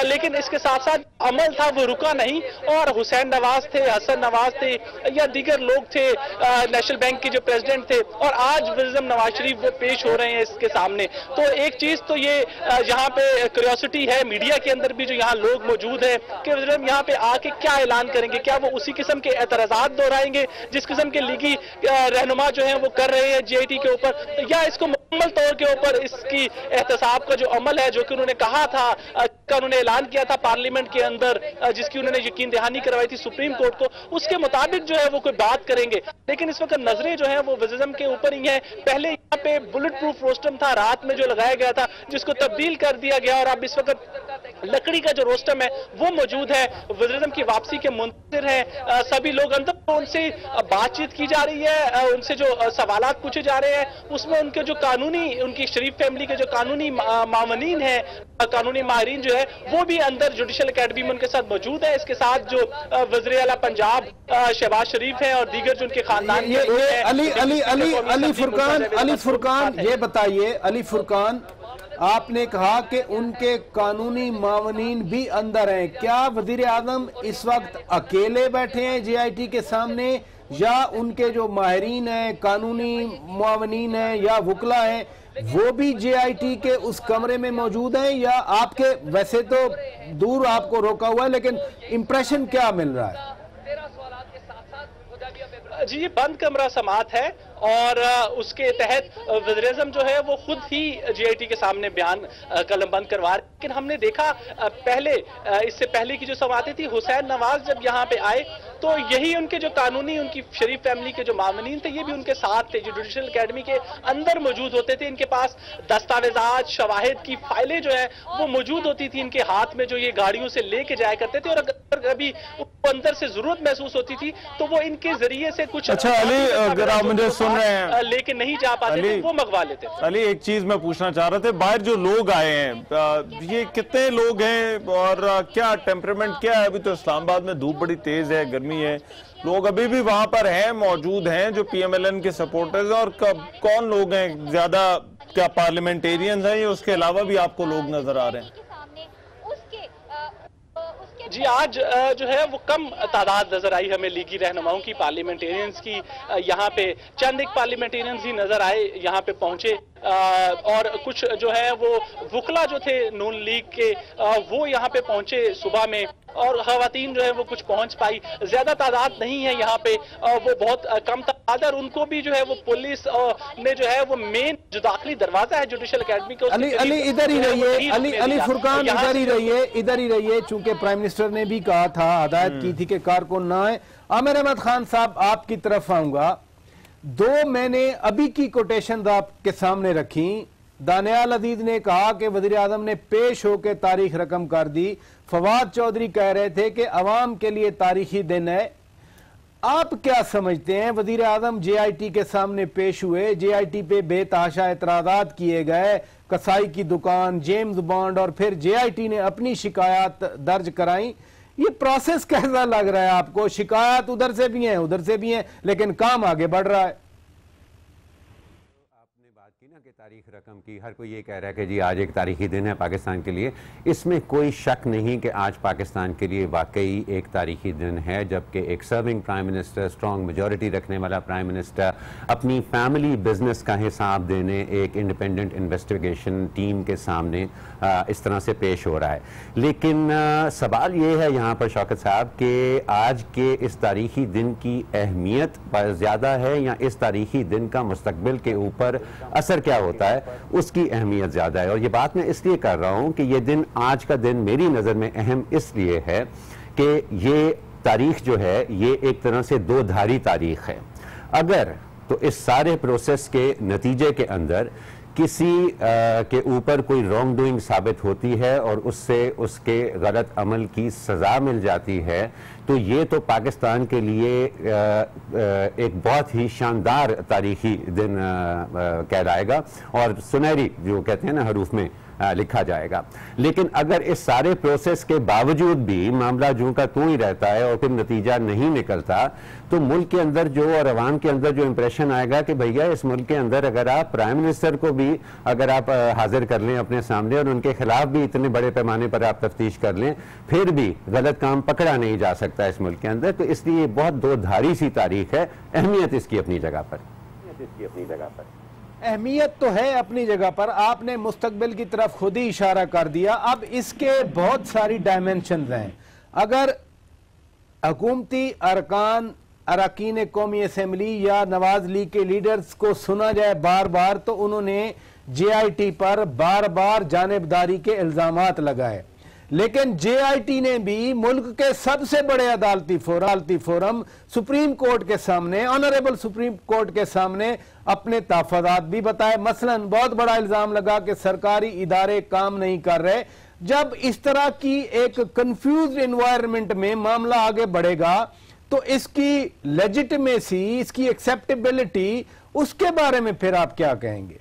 लेकिन इसके साथ साथ अमल था वो रुका नहीं और हुसैन नवाज थे, हसन नवाज थे या दीगर लोग थे, नेशनल बैंक के जो प्रेसिडेंट थे, और आज वज़ीर नवाज शरीफ वो पेश हो रहे हैं इसके सामने। तो एक चीज तो ये यहाँ पे क्यूरियोसिटी है मीडिया के अंदर भी जो यहाँ लोग मौजूद है कि वज़ीर यहाँ पे आके क्या ऐलान करेंगे। क्या वो उसी किस्म के एतराजात दोहराएंगे जिस किस्म के लीगी रहनुमा जो है वो कर रहे हैं JIT के ऊपर, या इसको मुकम्मल तौर के ऊपर इसकी एहतसाब का जो अमल है जो कि उन्होंने कहा था, उन्होंने ऐलान किया था पार्लियामेंट के अंदर, जिसकी उन्होंने यकीन दहानी करवाई थी सुप्रीम कोर्ट को, उसके मुताबिक जो है वो कोई बात करेंगे। लेकिन इस वक्त नजरें जो है वो वज़ीर के ऊपर ही है। पहले यहाँ पे बुलेट प्रूफ रोस्टम था रात में जो लगाया गया था, जिसको तब्दील कर दिया गया और अब इस वक्त लकड़ी का जो रोस्टम है वो मौजूद है। वज़ीर की वापसी के मुंतज़िर है सभी लोग अंदर, उनसे बातचीत की जा रही है, उनसे जो सवालात पूछे जा रहे हैं उसमें उनके जो कानूनी, उनकी शरीफ फैमिली के जो कानूनी मामनीन है, कानूनी माहिरीन जो है वो भी अंदर जुडिशल अकेडमी में उनके साथ मौजूद है। इसके साथ जो वज़ीर आला पंजाब शहबाज शरीफ है और दीगर जो उनके खानदान अली फुरकान ये बताइए, अली फुरकान आपने कहा कि उनके कानूनी मावनीन भी अंदर हैं, क्या वजीर आजम इस वक्त अकेले बैठे हैं JIT के सामने, या उनके जो माहिरीन हैं, कानूनी मावनीन हैं या वकला हैं, वो भी JIT के उस कमरे में मौजूद हैं, या आपके, वैसे तो दूर आपको रोका हुआ है लेकिन इंप्रेशन क्या मिल रहा है? जी ये बंद कमरा समात है और उसके तहत वज़ीर आज़म जो है वो खुद ही JIT के सामने बयान कलम बंद करवा रहे। लेकिन हमने देखा पहले, इससे पहले की जो समातें थी, हुसैन नवाज जब यहाँ पे आए तो यही उनके जो कानूनी, उनकी शरीफ फैमिली के जो मामनीन थे ये भी उनके साथ थे, जो जुडिशल अकेडमी के अंदर मौजूद होते थे। इनके पास दस्तावेजात, शवाहिद की फाइलें जो है वो मौजूद होती थी इनके हाथ में, जो ये गाड़ियों से लेके जाया करते थे, और अगर कभी अंदर से जरूरत महसूस होती थी तो वो इनके जरिए से कुछ, अच्छा अली अगर आप मुझे सुन रहे हैं, लेके नहीं जा पाते थे वो मंगवा लेते थे। अली एक चीज मैं पूछना चाह रहा था, बाहर जो लोग आए हैं ये कितने लोग हैं और क्या टेम्परामेंट क्या है? अभी तो इस्लामाबाद में धूप बड़ी तेज है, गर्मी है, लोग अभी भी वहां पर हैं, मौजूद हैं जो PMLN के सपोर्टर्स, और कौन लोग हैं ज्यादा? क्या पार्लियामेंटेरियंस हैं या उसके अलावा भी आपको लोग नजर आ रहे हैं? जी आज जो है वो कम तादाद नजर आई हमें लीगी रहनुमाओं की, पार्लियामेंटेरियंस की। यहाँ पे चंद एक पार्लियामेंटेरियंस ही नजर आए, यहाँ पे पहुंचे और कुछ जो है वो वुकला जो थे नून लीग के वो यहाँ पे पहुंचे सुबह में, और खवातीन जो है वो कुछ पहुंच पाई, ज्यादा तादाद नहीं है यहाँ पे, वो बहुत कम तादाद, और उनको भी जो है वो पुलिस ने जो है वो मेन जो दाखिली दरवाजा है जुडिशल अकेडमी का, अली इधर ही रहिए, अली फुरकान इधर ही रहिए, चूंकि प्राइम मिनिस्टर ने भी कहा था, हदायत की थी कि कारकुन ना आए। आमिर अहमद खान साहब, आपकी तरफ आऊंगा। दो मैंने अभी की कोटेशन आपके सामने रखी। दानियाल अजीज ने कहा कि वजीर आजम ने पेश होकर तारीख रकम कर दी। फवाद चौधरी कह रहे थे कि अवाम के लिए तारीखी दिन है। आप क्या समझते हैं? वजीर आजम JIT के सामने पेश हुए, JIT पे बेतहाशा एतराजात किए गए, कसाई की दुकान, जेम्स बॉन्ड, और फिर JIT ने अपनी शिकायत दर्ज कराई। ये प्रोसेस कैसा लग रहा है आपको? शिकायत उधर से भी है, उधर से भी है, लेकिन काम आगे बढ़ रहा है। कि तारीख रकम की, हर कोई ये कह रहा है कि जी आज एक तारीखी दिन है पाकिस्तान के लिए। इसमें कोई शक नहीं कि आज पाकिस्तान के लिए वाकई एक तारीखी दिन है, जबकि एक serving prime minister, strong majority रखने वाला प्राइम मिनिस्टर अपनी फैमिली बिजनेस का हिसाब देने एक इंडिपेंडेंट इन्वेस्टिगेशन टीम के सामने इस तरह से पेश हो रहा है। लेकिन सवाल ये है यहाँ पर शौकत साहब कि आज के इस तारीखी दिन की अहमियत ज़्यादा है या इस तारीखी दिन का मुस्तकबिल के ऊपर असर क्या होता है उसकी अहमियत ज्यादा है। और ये बात मैं इसलिए कर रहा हूं कि ये दिन, आज का दिन मेरी नजर में अहम इसलिए है कि ये तारीख जो है ये एक तरह से दो धारी तारीख है। अगर तो इस सारे प्रोसेस के नतीजे के अंदर किसी के ऊपर कोई रॉन्ग डूइंग साबित होती है और उससे उसके गलत अमल की सजा मिल जाती है, तो ये तो पाकिस्तान के लिए एक बहुत ही शानदार तारीखी दिन कहलाएगा और सुनहरी जो कहते हैं ना हरूफ में लिखा जाएगा। लेकिन अगर इस सारे प्रोसेस के बावजूद भी मामला जूं का त्यों ही रहता है और फिर नतीजा नहीं निकलता, तो मुल्क के अंदर जो और अवाम के अंदर जो इंप्रेशन आएगा कि भैया इस मुल्क के अंदर अगर आप प्राइम मिनिस्टर को भी अगर आप हाजिर कर लें अपने सामने और उनके खिलाफ भी इतने बड़े पैमाने पर आप तफ्तीश कर लें, फिर भी गलत काम पकड़ा नहीं जा सकता इस मुल्क के अंदर। तो इसलिए बहुत दो धारी सी तारीख है। अहमियत इसकी अपनी जगह पर अहमियत तो है अपनी जगह पर। आपने मुस्तकबिल की तरफ खुद ही इशारा कर दिया। अब इसके बहुत सारी डायमेंशंस हैं। अगर हुकूमती अरकान कौमी असम्बली या नवाज लीग के लीडर्स को सुना जाए बार बार, तो उन्होंने JIT पर बार बार जानिबदारी के इल्जामात लगाए। लेकिन JIT ने भी मुल्क के सबसे बड़े अदालती फोरम सुप्रीम कोर्ट के सामने, ऑनरेबल सुप्रीम कोर्ट के सामने अपने तहफ़्फ़ुज़ात भी बताए। मसलन बहुत बड़ा इल्जाम लगा कि सरकारी इदारे काम नहीं कर रहे। जब इस तरह की एक कंफ्यूज्ड एनवायरनमेंट में मामला आगे बढ़ेगा तो इसकी लेजिटिमेसी, इसकी एक्सेप्टेबिलिटी, उसके बारे में फिर आप क्या कहेंगे?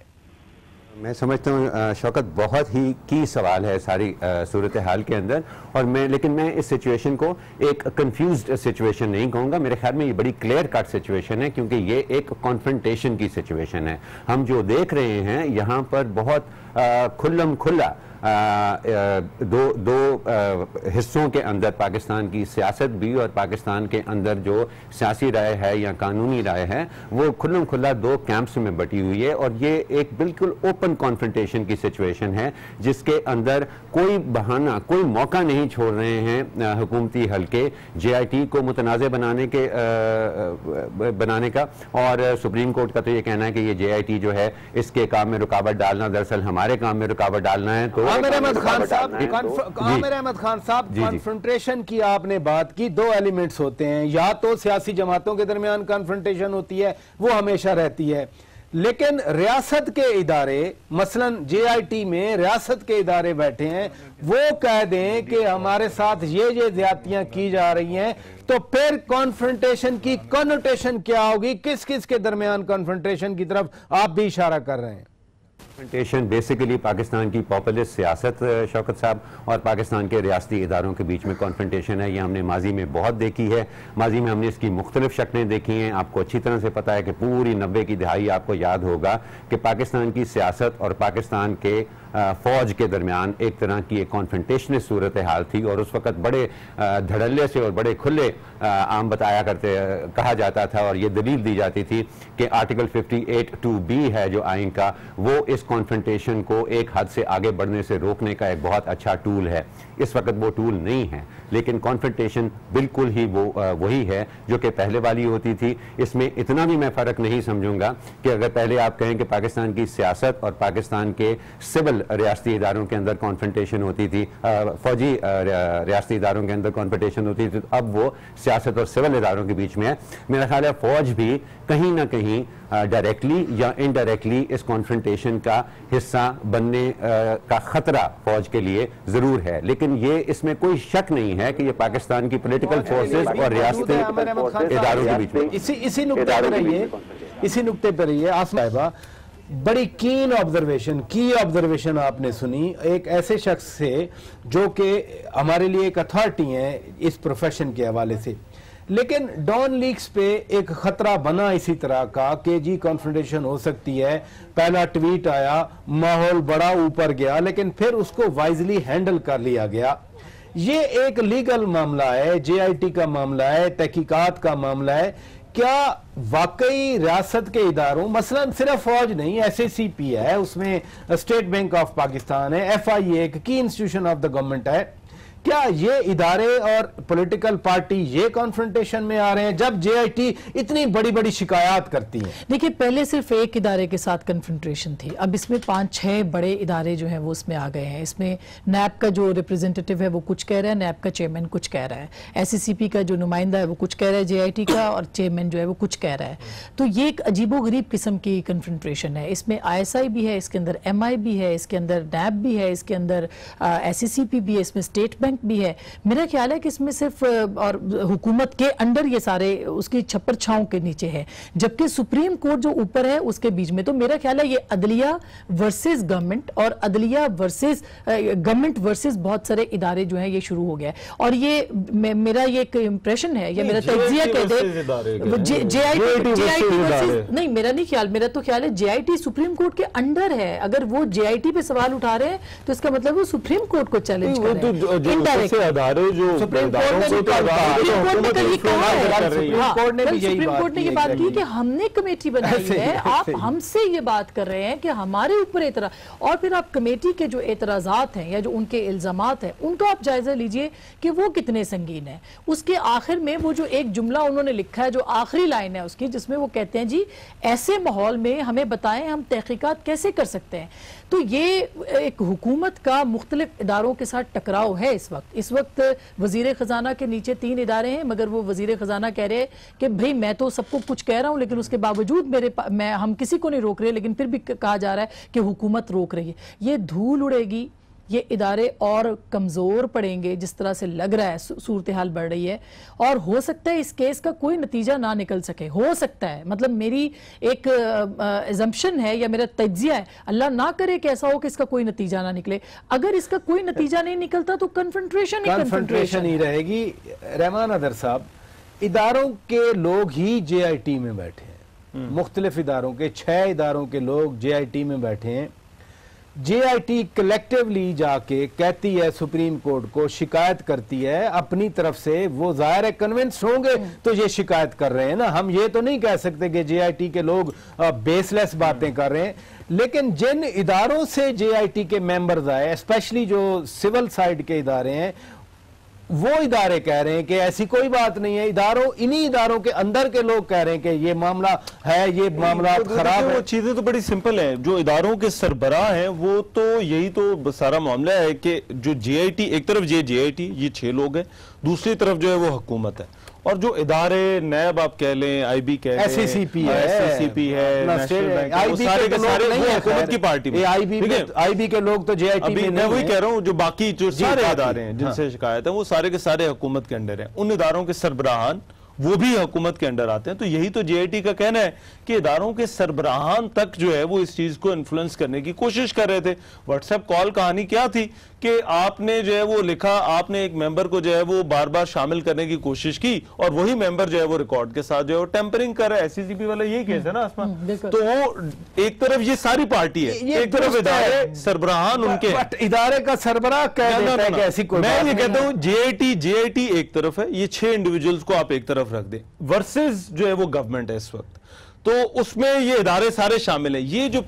मैं समझता हूँ शौकत बहुत ही की सवाल है सारी सूरत हाल के अंदर, और लेकिन मैं इस सिचुएशन को एक कंफ्यूज्ड सिचुएशन नहीं कहूँगा। मेरे ख्याल में ये बड़ी क्लियर कट सिचुएशन है, क्योंकि ये एक कॉन्फ्रंटेशन की सिचुएशन है। हम जो देख रहे हैं यहाँ पर बहुत खुल्लम खुल्ला दो हिस्सों के अंदर पाकिस्तान की सियासत भी और पाकिस्तान के अंदर जो सियासी राय है या कानूनी राय है वो खुल्लम खुल्ला दो कैंप्स में बटी हुई है। और ये एक बिल्कुल ओपन कॉन्फ्रंटेशन की सिचुएशन है जिसके अंदर कोई बहाना, कोई मौका नहीं छोड़ रहे हैं हुकूमती हल्के JIT को मुतनाज़ बनाने का। और सुप्रीम कोर्ट का तो ये कहना है कि ये JIT जो है इसके काम में रुकावट डालना दरअसल हमारे काम में रुकावट डालना है। तो आमिर अहमद खान साहब, कॉन्फ्रंटेशन की आपने बात की। दो एलिमेंट्स होते हैं, या तो सियासी जमातों के दरमियान कॉन्फ्रंटेशन होती है, वो हमेशा रहती है, लेकिन रियासत के इदारे, मसलन JIT में रियासत के इदारे बैठे हैं, वो कह दें कि हमारे साथ ये ज्यादतियां की जा रही हैं, तो फिर कॉन्फ्रंटेशन की कॉनोटेशन क्या होगी? किस किस के दरमियान कॉन्फ्रंटेशन की तरफ आप भी इशारा कर रहे हैं? कॉन्फ्रंटेशन बेसिकली पाकिस्तान की पॉपुलिस्ट सियासत शौकत साहब और पाकिस्तान के रियासती इदारों के बीच में कॉन्फ्रंटेशन है। ये हमने माजी में बहुत देखी है। माजी में हमने इसकी मुख्तलिफ शक्लें देखी हैं। आपको अच्छी तरह से पता है कि पूरी 90 की दहाई आपको याद होगा कि पाकिस्तान की सियासत और पाकिस्तान के फौज के दरमियान एक तरह की एक कॉन्फ्रंटेशनल सूरत हाल थी और उस वक्त बड़े धड़ल्ले से और बड़े खुले आम कहा जाता था और ये दलील दी जाती थी कि आर्टिकल 58(2)B है जो आइन का, वो इस कॉन्फ्रंटेशन को एक हद से आगे बढ़ने से रोकने का एक बहुत अच्छा टूल है। इस वक्त वो टूल नहीं है, लेकिन कॉन्फ्रंटेशन बिल्कुल ही वही है जो कि पहले वाली होती थी। इसमें इतना भी मैं फ़र्क नहीं समझूंगा कि अगर पहले आप कहें कि पाकिस्तान की सियासत और पाकिस्तान के सिविल रियासती इदारों के अंदर कॉन्फ्रंटेशन होती थी, फौजी रियासती इदारों के अंदर कॉन्फ्रंटेशन होती थी, तो अब वो सियासत और सिविल इदारों के बीच में है। मेरा ख्याल है फौज भी कहीं ना कहीं डायरेक्टली या इनडायरेक्टली इस कॉन्फ्रंटेशन का हिस्सा बनने का खतरा फौज के लिए जरूर है, लेकिन ये इसमें कोई शक नहीं है कि ये पाकिस्तान की पॉलिटिकल फोर्सेस और रियासती इदारों के बीच में इसी नुक्ते पर रही है आसमा। बड़ी की ऑब्जर्वेशन आपने सुनी एक ऐसे शख्स से जो कि हमारे लिए एक अथॉरिटी है इस प्रोफेशन के हवाले से, लेकिन डॉन लीक्स पे एक खतरा बना इसी तरह का कि जी कॉन्फ्रंटेशन हो सकती है। पहला ट्वीट आया, माहौल बड़ा ऊपर गया, लेकिन फिर उसको वाइजली हैंडल कर लिया गया। ये एक लीगल मामला है, JIT का मामला है, तहकीकात का मामला है। क्या वाकई रियासत के इदारों, मसलन सिर्फ फौज नहीं, SACP है, उसमें स्टेट बैंक ऑफ पाकिस्तान है, FIA एक की इंस्टीट्यूशन ऑफ द गवर्नमेंट है, क्या ये इदारे और पॉलिटिकल पार्टी ये कॉन्फ्रंटेशन में आ रहे हैं जब JIT इतनी बड़ी बड़ी शिकायत करती है? देखिए, पहले सिर्फ एक इदारे के साथ कन्फ्रंटेशन थी, अब इसमें 5-6 बड़े इदारे जो हैं वो इसमें आ गए हैं। इसमें NAB का जो रिप्रेजेंटेटिव है वो कुछ कह रहा है, NAB का चेयरमैन कुछ कह रहा है, SACP का जो नुमाइंदा है वो कुछ कह रहा है JIT का, और चेयरमैन जो है वो कुछ कह रहा है। तो ये एक अजीबोगरीब किस्म की कन्फ्रंटेशन है। इसमें ISI भी है, इसके अंदर MI भी है, इसके अंदर NAB भी है, इसके अंदर SACP भी है, इसमें स्टेट बैंक भी है। मेरा ख्याल है कि इसमें सिर्फ और हुकूमत के अंडर ये सारे उसकी छप्पर छांव के नीचे है, जबकि सुप्रीम कोर्ट जो ऊपर है उसके बीच में। तो मेरा ख्याल है ये अदलिया वर्सेस गवर्नमेंट और अदलिया वर्सेस गवर्नमेंट वर्सेस बहुत सारे इदारे जो हैं ये शुरू हो गया है। और ये मेरा ये एक इंप्रेशन है, या मेरा तज्जिया कह दे JIT नहीं, मेरा नहीं ख्याल, मेरा तो ख्याल है JIT सुप्रीम कोर्ट के अंडर है। अगर वो JIT पे सवाल उठा रहे हैं तो इसका मतलब वो सुप्रीम कोर्ट को चैलेंज कर रहे हैं। इनडायरेक्ट अदारे जो सुप्रीम कोर्ट ने ये बात की कि हमने कमेटी बनाई है, आप हमसे ये बात कर रहे हैं कि हमारे ऊपर एतराज, और फिर आप कमेटी के जो एतराजात हैं या जो उनके इल्जामात हैं उनका आप जायजा लीजिए कि वो कितने संगीन है। उसके आखिर में वो जो एक जुमला उन्होंने लिखा है, जो आखिरी लाइन है उसकी, जिसमें वो कहते हैं जी ऐसे माहौल में हमें बताएं हम तहकीकात कैसे कर सकते हैं। तो ये एक हुकूमत का मुख्तलिफ इदारों के साथ टकराव है इस वक्त वजीर खजाना के नीचे 3 इदारे हैं, मगर वो वजीर खजाना कह रहे हैं कि भाई मैं तो सबको कुछ कह रहा हूं, लेकिन उसके बावजूद हम किसी को नहीं रोक रहे, लेकिन फिर भी कहा जा रहा है कि हुकूमत रोक रही है। ये धूल उड़ेगी, ये इदारे और कमज़ोर पड़ेंगे जिस तरह से लग रहा है, सूरत हाल बढ़ रही है। और हो सकता है इस केस का कोई नतीजा ना निकल सके, हो सकता है, मतलब मेरी एक एजम्पशन है या मेरा तज्जिया है, अल्लाह ना करे कि ऐसा हो कि इसका कोई नतीजा ना निकले। अगर इसका कोई नतीजा नहीं निकलता तो कन्फ्रंटेशन ही रहेगी। रहमान अदर साहब, इदारों के लोग ही JIT में बैठे हैं, मुख्तलिफ इदारों के 6 इदारों के लोग JIT में बैठे हैं। JIT कलेक्टिवली जाके कहती है सुप्रीम कोर्ट को, शिकायत करती है अपनी तरफ से, वो जाहिर है कन्विंस होंगे तो ये शिकायत कर रहे हैं ना। हम ये तो नहीं कह सकते कि JIT के लोग बेसलेस बातें कर रहे हैं, लेकिन जिन इदारों से JIT के मेंबर्स आए, स्पेशली जो सिविल साइड के इदारे हैं, वो इदारे कह रहे हैं कि ऐसी कोई बात नहीं है। इन्हीं इदारों के अंदर के लोग कह रहे हैं कि ये मामला है, ये मामला खराब है। वो चीजें तो बड़ी सिंपल है, जो इदारों के सरबराह हैं वो तो यही तो सारा मामला है कि जो JIT, एक तरफ JIT ये 6 लोग हैं, दूसरी तरफ जो है वो हुकूमत है, और जो इदारे NAB आप कह लें, IB कह लें, SACP है, नेशनल बैंक, वो सारे के सारे वो हुकूमत की पार्टी में। IB के लोग तो JIT में, मैं वही कह रहा हूँ, जो बाकी जो सारे इदारे हैं जिनसे शिकायत है वो सारे के सारे हुकूमत के अंडर हैं। उन इदारों के सरबराहान वो भी हुकूमत के अंडर आते हैं। तो यही तो JIT का कहना है कि इदारों के सरबराहान तक जो है वो इस चीज को इन्फ्लुएंस करने की कोशिश कर रहे थे। व्हाट्सएप कॉल कहानी क्या थी कि आपने जो है वो लिखा, आपने एक मेंबर को जो है वो बार बार शामिल करने की कोशिश की और वही मेंबर जो है वो रिकॉर्ड के साथ जो है वो टेम्परिंग कर रहा है। SCCP वाला यही केस है ना आसमा। तो वो एक तरफ ये सारी पार्टी है, एक तरफ इदारे सरबराहान उनके, इदारे का सरबराह कह देता है कि ऐसी कोई मैं बात ये नहीं कहता हूं JIT एक तरफ है, ये 6 इंडिविजुअल्स को आप एक तरफ रख दें वर्सेस जो है वो गवर्नमेंट है इस वक्त, तो उसमें ये इदारे सारे शामिल हैं। ये जो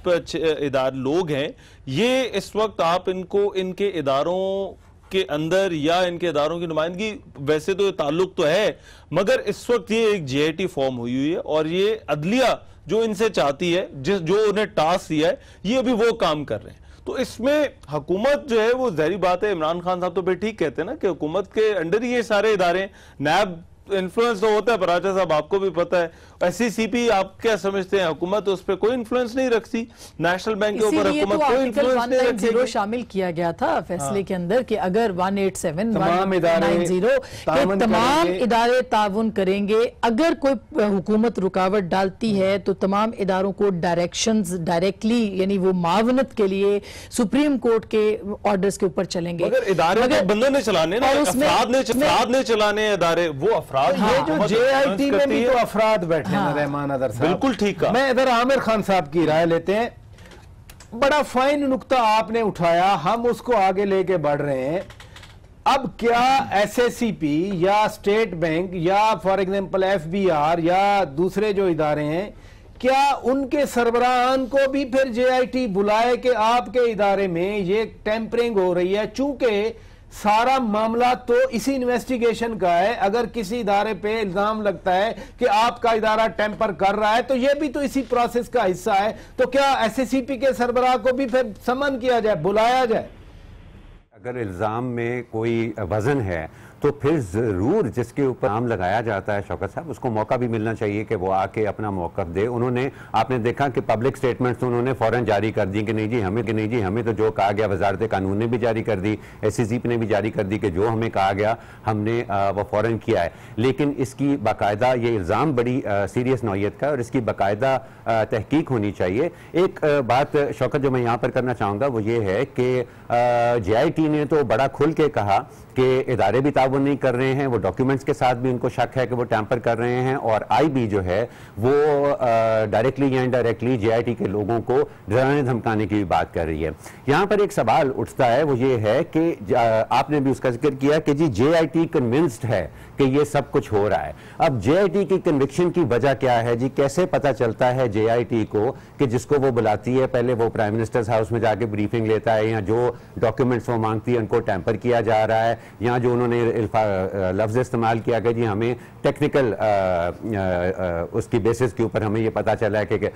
इदारे लोग हैं ये इस वक्त आप इनको इनके इदारों के अंदर या इनके इदारों की नुमाइंदगी वैसे तो ताल्लुक तो है, मगर इस वक्त ये एक JIT फॉर्म हुई है और ये अदलिया जो इनसे चाहती है, जो उन्हें टास्क दिया है, ये अभी वो काम कर रहे हैं। तो इसमें हुकूमत जो है वो ज़ाहिर बात है, इमरान खान साहब तो फिर ठीक कहते हैं ना कि हुकूमत के अंडर ही ये सारे इदारे, नैब इन्फ्लुएंस तो होता है, पर आचा साहब आपको भी पता है। SCCP आप क्या समझते हैं, हुकूमत उस पर कोई इन्फ्लुएंस नहीं रखती, नेशनल बैंक के ऊपर हुकूमत कोई इन्फ्लुएंस नहीं रखती। शामिल किया गया था फैसले के अंदर कि अगर 187 तमाम 190 तमाम इदारे ताउन करेंगे, अगर कोई हुकूमत रुकावट डालती है तो तमाम इदारों को डायरेक्शंस डायरेक्टली यानी वो मावनत के लिए सुप्रीम कोर्ट के ऑर्डर्स के ऊपर चलेंगे। मगर इदारे तो बंदों ने चलाने ना, अफराद ने चलाने इदारे, वो अफराद ये जो JIT में भी तो अफराद बैठे हैं, रहमान अदर साहब, बिल्कुल ठीक है। मैं इधर आमिर खान साहब की राय लेते हैं। बड़ा फाइन नुक्ता आपने उठाया, हम उसको आगे लेके बढ़ रहे हैं। अब क्या SSCP या स्टेट बैंक या फॉर एग्जांपल FBR या दूसरे जो इदारे हैं, क्या उनके सरबराहान को भी फिर JIT बुलाए कि आपके इदारे में ये टेम्परिंग हो रही है? चूंकि सारा मामला तो इसी इन्वेस्टिगेशन का है, अगर किसी इदारे पे इल्जाम लगता है कि आपका इदारा टेम्पर कर रहा है तो यह भी तो इसी प्रोसेस का हिस्सा है। तो क्या SSCP के सरबराह को भी फिर समन किया जाए, बुलाया जाए? अगर इल्ज़ाम में कोई वजन है तो फिर ज़रूर जिसके ऊपर नाम लगाया जाता है शौकत साहब, उसको मौका भी मिलना चाहिए कि वो आके अपना मौक़िफ़ दे। उन्होंने, आपने देखा कि पब्लिक स्टेटमेंट्स तो उन्होंने फ़ौरन जारी कर दी कि नहीं जी हमें तो जो कहा गया, वजारत कानून ने भी जारी कर दी, SCCP ने भी जारी कर दी कि जो हमें कहा गया हमने वो फ़ौरन किया है। लेकिन इसकी बाकायदा, ये इल्ज़ाम बड़ी सीरियस नौयत का है और इसकी बाकायदा तहकीक होनी चाहिए। एक बात शौकत जो मैं यहाँ पर करना चाहूँगा वो ये है कि JIT ने तो बड़ा खुल के कहा कि इदारे भी ताउन नहीं कर रहे हैं, वो डॉक्यूमेंट्स के साथ भी उनको शक है कि वो टैंपर कर रहे हैं, और IB जो है वो डायरेक्टली या इनडायरेक्टली JIT के लोगों को डराने धमकाने की भी बात कर रही है। यहाँ पर एक सवाल उठता है, वो ये है कि आपने भी उसका जिक्र किया कि जी JIT कन्विंस्ड है कि ये सब कुछ हो रहा है। अब JIT की कन्विक्शन की वजह क्या है जी? कैसे पता चलता है JIT को कि जिसको वो बुलाती है पहले वो प्राइम मिनिस्टर्स हाउस में जाके ब्रीफिंग लेता है, या जो डॉक्यूमेंट्स वो मांगती है उनको टैंपर किया जा रहा है, या जो उन्होंने लफ्ज़ इस्तेमाल किया कि जी हमें टेक्निकल उसकी बेसिस के ऊपर हमें ये पता चला है कि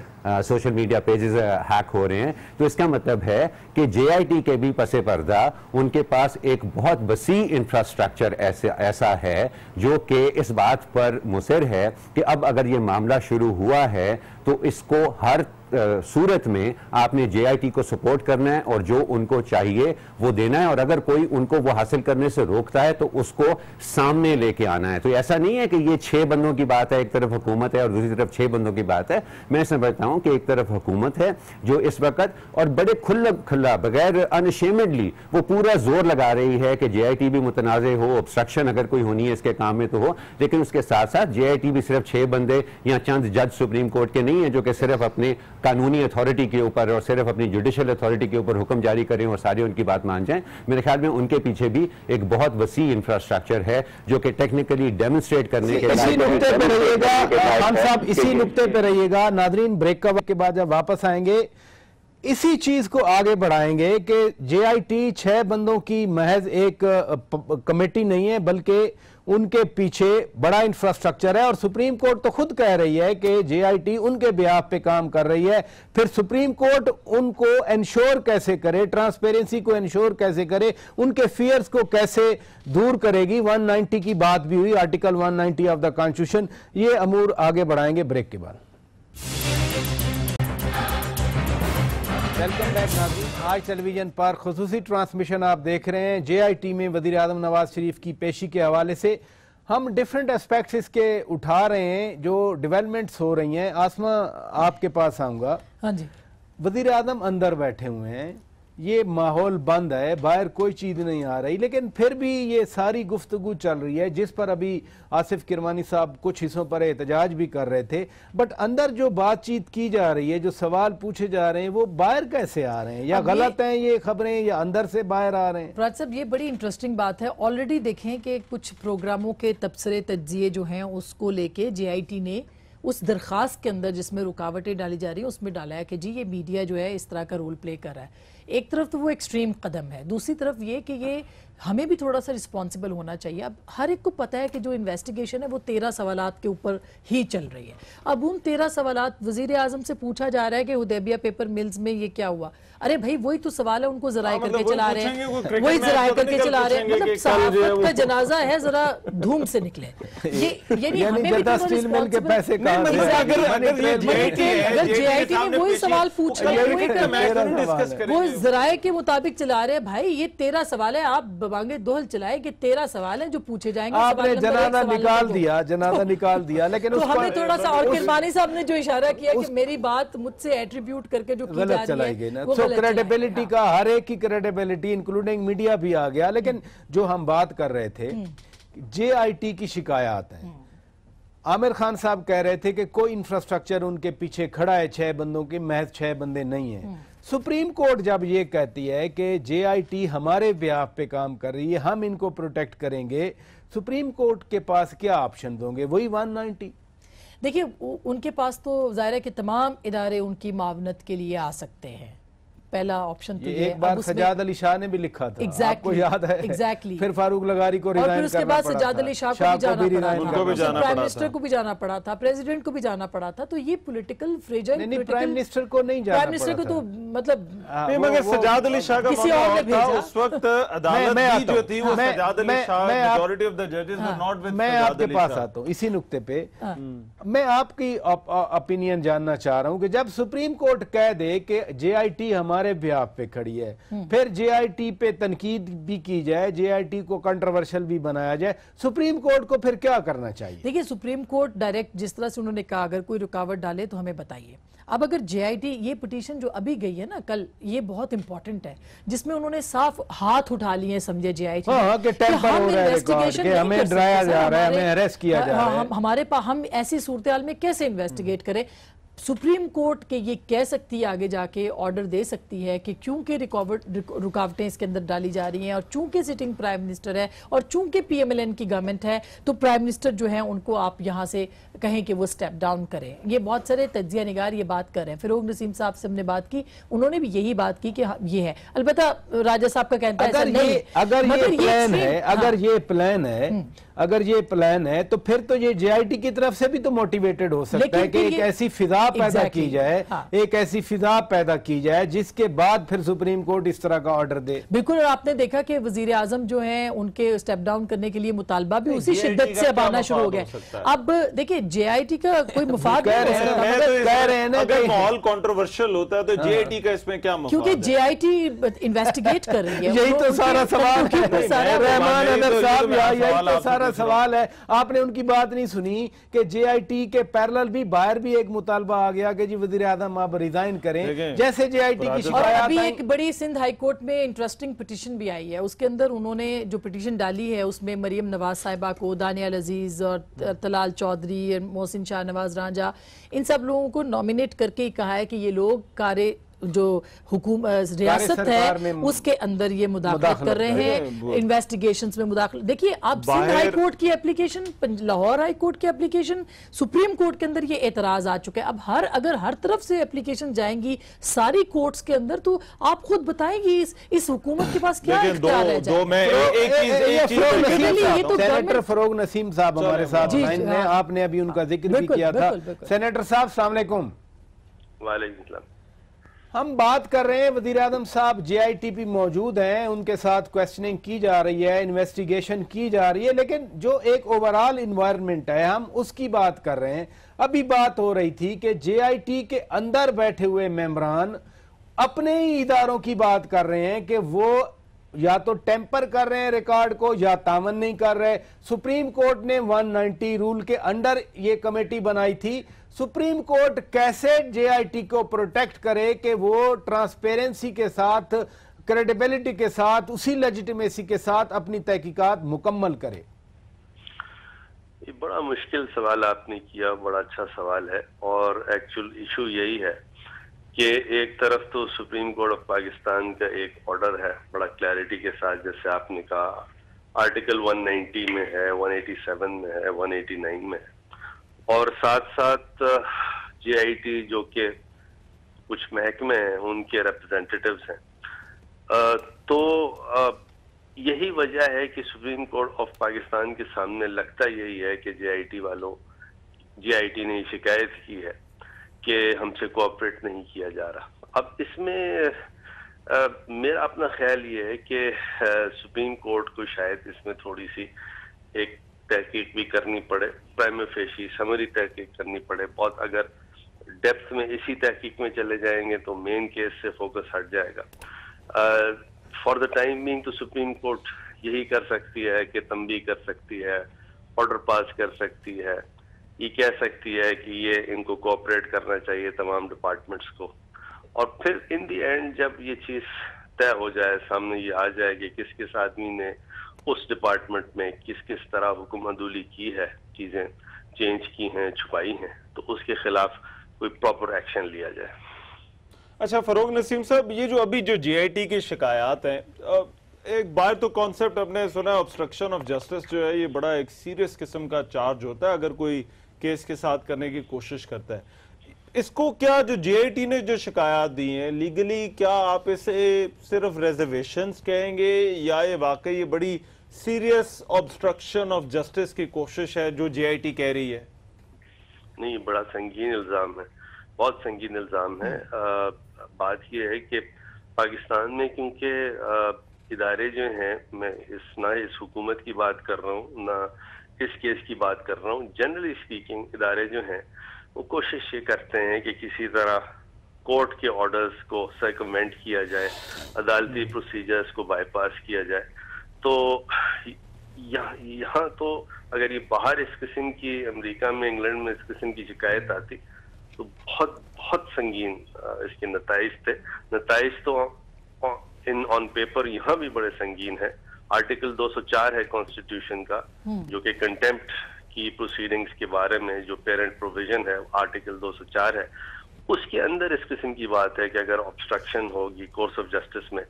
सोशल मीडिया पेजेस हैक हो रहे हैं, तो इसका मतलब है कि JIT के भी पसे पर्दा उनके पास एक बहुत वसी इंफ्रास्ट्रक्चर ऐसा है जो कि इस बात पर मुसर है कि अब अगर ये मामला शुरू हुआ है तो इसको हर सूरत में आपने JIT को सपोर्ट करना है और जो उनको चाहिए वो देना है, और अगर कोई उनको वो हासिल करने से रोकता है तो उसको सामने लेके आना है। तो ऐसा नहीं है कि ये 6 बंदों की बात है, एक तरफ हुकूमत है और दूसरी तरफ 6 बंदों की बात है। मैं समझता हूं कि एक तरफ हुकूमत है जो इस वक्त और बड़े खुला बगैर अनशेमेडली वो पूरा जोर लगा रही है कि JIT भी मुतनाज़े हो, ऑब्स्ट्रक्शन अगर कोई होनी है इसके काम में तो हो, लेकिन उसके साथ साथ JIT भी सिर्फ 6 बंदे या चंद जज सुप्रीम कोर्ट के नहीं है जो कि सिर्फ अपने कानूनी अथॉरिटी के ऊपर और सिर्फ अपनी जुडिशियल अथॉरिटी के ऊपर हुक्म जारी करें और सारे उनकी बात मान जाएं। मेरे ख्याल में उनके पीछे भी एक बहुत वसी इंफ्रास्ट्रक्चर है जो कि टेक्निकली डेमोन्स्ट्रेट करने के इसी नुक्ते पे रहिएगा खान साहब, इसी नुक्ते पे रहिएगा। नादरीन, ब्रेक के बाद जब वापस आएंगे इसी चीज को आगे बढ़ाएंगे कि JIT 6 बंदों की महज एक कमेटी नहीं है, बल्कि उनके पीछे बड़ा इंफ्रास्ट्रक्चर है, और सुप्रीम कोर्ट तो खुद कह रही है कि JIT उनके बिहाफ पे काम कर रही है। फिर सुप्रीम कोर्ट उनको इंश्योर कैसे करे, ट्रांसपेरेंसी को इंश्योर कैसे करे, उनके फियर्स को कैसे दूर करेगी? 190 की बात भी हुई, आर्टिकल 190 ऑफ द कॉन्स्टिट्यूशन। ये अमूर आगे बढ़ाएंगे ब्रेक के बाद। वेलकम बैक नाज़रीन, आज टेलीविजन पर खुसूसी ट्रांसमिशन आप देख रहे हैं। JIT में वज़ीर आज़म नवाज शरीफ की पेशी के हवाले से हम डिफरेंट एस्पेक्ट्स इसके उठा रहे हैं, जो डेवलपमेंट्स हो रही हैं। आसमा, आपके पास आऊंगा। हाँ जी। वजीर आजम अंदर बैठे हुए हैं, ये माहौल बंद है, बाहर कोई चीज नहीं आ रही, लेकिन फिर भी ये सारी गुफ्तगू चल रही है, जिस पर अभी आसिफ किरमानी साहब कुछ हिस्सों पर एहतजाज भी कर रहे थे। बट अंदर जो बातचीत की जा रही है, जो सवाल पूछे जा रहे हैं, वो बाहर कैसे आ रहे हैं? या गलत हैं ये खबरें, या अंदर से बाहर आ रहे हैं? राज साहब, ये बड़ी इंटरेस्टिंग बात है। ऑलरेडी देखें कि कुछ प्रोग्रामों के तबसरे तज्जिए जो हैं उसको लेके JIT ने उस दरखास्त के अंदर जिसमें रुकावटें डाली जा रही है उसमें डाला है कि जी ये मीडिया जो है इस तरह का रोल प्ले कर रहा है। एक तरफ तो वो एक्सट्रीम कदम है, दूसरी तरफ ये कि ये हमें भी थोड़ा सा रिस्पॉन्सिबल होना चाहिए। अब हर एक को पता है कि जो इन्वेस्टिगेशन है वो 13 सवालात के ऊपर ही चल रही है। अब उन 13 सवालात वजीर आजम से पूछा जा रहा है कि हुदैबिया पेपर मिल्स में ये क्या हुआ। अरे भाई वही तो सवाल है, उनको जराए करके चला रहे हैं, वही जराए करके चला रहे हैं। मतलब सहाफत का जनाजा है, जरा धूम से निकले। ये हमें भी स्टील मिल के पैसे अगर JIT ने वही सवाल पूछ रहे, वो जराए के मुताबिक चला रहे हैं। भाई ये 13 सवाल है, आप बांगे दोहल चलाए कि 13 सवाल है जो पूछे जाएंगे। आपने जनाजा निकाल दिया, जनाजा निकाल दिया, लेकिन तो हमें थोड़ा सा, और किरमानी साहब ने जो इशारा किया कि मेरी बात मुझसे एट्रीब्यूट करके जो की जा रही है वो क्रेडिबिलिटी का, हर एक की क्रेडिबिलिटी इंक्लूडिंग मीडिया भी आ गया। लेकिन जो हम बात कर रहे थे, JIT की शिकायत है। आमिर खान साहब कह रहे थे कि कोई इंफ्रास्ट्रक्चर उनके पीछे खड़ा है 6 बंदों की, महज 6 बंदे नहीं है। सुप्रीम कोर्ट जब ये कहती है कि JIT हमारे बिहाफ पे काम कर रही है, हम इनको प्रोटेक्ट करेंगे, सुप्रीम कोर्ट के पास क्या ऑप्शन दोगे? वही 190? देखिए, उनके पास तो जाहिर है कि तमाम इदारे उनकी मावनत के लिए आ सकते हैं। पहला ऑप्शन तो ये एक बार सजाद अली शाह ने भी लिखा था, आपको याद है? एग्जैक्टली। फिर फारूक लगारी को रिजाइन करना पड़ा, और फिर उसके बाद सजाद अली शाह को भी जाना पड़ा, प्राइम मिनिस्टर को भी जाना पड़ा था, प्रेसिडेंट को भी जाना पड़ा था। तो ये पॉलिटिकल फ्रेजाइल, प्राइम मिनिस्टर को नहीं जाना, प्राइम मिनिस्टर को तो मतलब मगर सजाद अली शाह का किसी और ने भेजा। उस वक्त अदालत भी जो थी वो Sajjad Ali Shah, majority of the जजेस वर नॉट विद। मैं आपके पास आता हूँ इसी नुक्ते पे। मैं आपकी ओपिनियन जानना चाह रहा हूँ कि जब सुप्रीम कोर्ट कह दे कि JIT हमारे बिहाफ पे खड़ी है, फिर JIT पे तनकीद भी की जाए, JIT को कंट्रोवर्शियल भी बनाया जाए, सुप्रीम कोर्ट को फिर क्या करना चाहिए? देखिए, सुप्रीम कोर्ट डायरेक्ट जिस तरह से उन्होंने कहा अगर कोई रुकावट डाले तो हमें बताइए। अब अगर JIT, ये पिटीशन जो अभी गई है ना कल, ये बहुत इंपॉर्टेंट है, जिसमें उन्होंने साफ हाथ उठा लिए समझे JIT, हमें डराया जा रहा है, हमें अरेस्ट किया जा रहा है, हमारे पास, हम ऐसी सूरत में कैसे इन्वेस्टिगेट करें? सुप्रीम कोर्ट के ये कह सकती है, आगे जाके ऑर्डर दे सकती है कि क्योंकि रुकावटें इसके अंदर डाली जा रही हैं और चूंकि सिटिंग प्राइम मिनिस्टर है और चूंकि PMLN की गवर्नमेंट है, तो प्राइम मिनिस्टर जो है उनको आप यहां से कहें कि वो स्टेप डाउन करें। ये बहुत सारे तज्जिया निगार ये बात कर रहे हैं। फिरोग नसीम साहब से हमने बात की, उन्होंने भी यही बात की कि ये है। अलबत्ता राजा साहब का कहना है अगर ये प्लान है तो फिर तो ये JIT की तरफ से भी तो मोटिवेटेड हो सकता है कि एक ऐसी फिजा पैदा की जाए, एक ऐसी फिजा पैदा की जाए जिसके बाद फिर सुप्रीम कोर्ट इस तरह का ऑर्डर दे। बिल्कुल। और आपने देखा कि वजीर आजम जो है उनके स्टेप डाउन करने के लिए मुतालबा भी उसी शिद्दत से अब आना शुरू हो गया। अब देखिए, JIT का कोई मुफाद कह रहे हैं ना, अगर माहौल कंट्रोवर्शियल होता है तो JIT का इसमें क्या मुफाद? क्योंकि JIT इन्वेस्टिगेट कर रही है। यही तो सारा सवाल है रहमान अनवर साहब, यही तो सारा सवाल है। आपने उनकी बात नहीं सुनी कि JIT के पैरेलल भी बाहर भी एक मुतालबा आ गया कि जी वज़ीर आज़म आप रिजाइन करें, जैसे JIT की शिकायत। अभी एक बड़ी सिंध हाई कोर्ट में इंटरेस्टिंग पिटीशन भी आई है, उसके अंदर उन्होंने जो पिटीशन डाली है उसमें मरियम नवाज साहिबा को, दानियाल अजीज और तलाल चौधरी, मोहसिन शाह नवाज रांझा, इन सब लोगों को नॉमिनेट करके कहा है कि ये लोग कार्य जो रियासत है उसके अंदर ये मुदाखलत कर रहे हैं, इन्वेस्टिगेशंस में मुदाखलत। देखिए, अब सिंध हाई कोर्ट की एप्लीकेशन, लाहौर हाई कोर्ट की एप्लीकेशन, सुप्रीम कोर्ट के अंदर ये एतराज आ चुका है। अब अगर हर तरफ से एप्लीकेशन जाएंगी सारी कोर्ट्स के अंदर, तो आप खुद बताएंगी इस हुकूमत के पास क्या इख्तियार है? सेनेटर फरोग नसीम साहब हमारे साथ लाइन में, आपने अभी उनका जिक्र भी किया था। सेनेटर साहब अस्सलाम वालेकुम। वालेकुम सलाम। हम बात कर रहे हैं, वज़ीर आज़म साहब JIT पे मौजूद हैं, उनके साथ क्वेश्चनिंग की जा रही है, इन्वेस्टिगेशन की जा रही है, लेकिन जो एक ओवरऑल इन्वायरमेंट है हम उसकी बात कर रहे हैं। अभी बात हो रही थी कि JIT के अंदर बैठे हुए मेंबरान अपने ही इदारों की बात कर रहे हैं कि वो या तो टेम्पर कर रहे हैं रिकॉर्ड को या तामन नहीं कर रहे। सुप्रीम कोर्ट ने 190 रूल के अंडर ये कमेटी बनाई थी। सुप्रीम कोर्ट कैसे जेआईटी को प्रोटेक्ट करे कि वो ट्रांसपेरेंसी के साथ, क्रेडिबिलिटी के साथ, उसी लेजिटिमेसी के साथ अपनी तहकीकात मुकम्मल करे? ये बड़ा मुश्किल सवाल आपने किया, बड़ा अच्छा सवाल है। और एक्चुअल इशू यही है कि एक तरफ तो सुप्रीम कोर्ट ऑफ पाकिस्तान का एक ऑर्डर है बड़ा क्लैरिटी के साथ, जैसे आपने कहा आर्टिकल 190 में है, 187 में है, 189 में है, और साथ साथ जेआईटी जो कि कुछ महकमे हैं उनके रिप्रेजेंटेटिव्स हैं। तो यही वजह है कि सुप्रीम कोर्ट ऑफ पाकिस्तान के सामने लगता यही है कि जेआईटी ने शिकायत की है कि हमसे कोऑपरेट नहीं किया जा रहा। अब इसमें मेरा अपना ख्याल ये है कि सुप्रीम कोर्ट को शायद इसमें थोड़ी सी एक तहकीक भी करनी पड़े, प्राइमा फेशी समरी तहकीक करनी पड़े। बहुत अगर डेप्थ में इसी तहकीक में चले जाएंगे तो मेन केस से फोकस हट जाएगा। फॉर द टाइम बीइंग तो सुप्रीम कोर्ट यही कर सकती है कि तंबीह कर सकती है, ऑर्डर पास कर सकती है, ये कह सकती है कि ये इनको कोऑपरेट करना चाहिए तमाम डिपार्टमेंट्स को, और फिर इन दी एंड जब ये चीज तय हो जाए, सामने ये आ जाए कि किस किस आदमी ने उस डिपार्टमेंट में किस किस तरह हुक्म अदूली की है, चीजें चेंज की हैं, छुपाई हैं, तो उसके खिलाफ कोई प्रॉपर एक्शन लिया जाए। अच्छा फरोग नसीम साहब, ये जो अभी जो जेआईटी की शिकायत हैं, एक बार तो कॉन्सेप्ट अपने सुना, ऑब्स्ट्रक्शन ऑफ जस्टिस जो है ये बड़ा एक सीरियस किस्म का चार्ज होता है अगर कोई केस के साथ करने की कोशिश करता है। इसको क्या जो जेआईटी ने जो शिकायत दी हैं लीगली, क्या आप इसे सिर्फ रिजर्वेशंस कहेंगे या ये वाकई ये बड़ी सीरियस ऑब्स्ट्रक्शन ऑफ जस्टिस की कोशिश है जो जेआईटी कह रही है? नहीं, बड़ा संगीन इल्जाम है, बहुत संगीन इल्जाम है। बात यह है कि पाकिस्तान में क्योंकि इदारे जो हैं, मैं ना इस हुकूमत की बात कर रहा हूँ ना इस केस की बात कर रहा हूँ, जनरली स्पीकिंग इदारे जो हैं वो कोशिश ये करते हैं कि किसी तरह कोर्ट के ऑर्डर्स को सर्कमवेंट किया जाए, अदालती प्रोसीजर्स को बाईपास किया जाए। तो यहाँ तो अगर ये बाहर इस किस्म की, अमेरिका में, इंग्लैंड में इस किस्म की शिकायत आती तो बहुत बहुत संगीन इसके नताइज थे। नताइज तो इन ऑन पेपर यहाँ भी बड़े संगीन है। आर्टिकल 204 है कॉन्स्टिट्यूशन का, जो कि कंटेम्प्ट की प्रोसीडिंग्स के बारे में जो पेरेंट प्रोविजन है, आर्टिकल 204 है, उसके अंदर इस किस्म की बात है कि अगर ऑब्स्ट्रक्शन होगी कोर्स ऑफ जस्टिस में,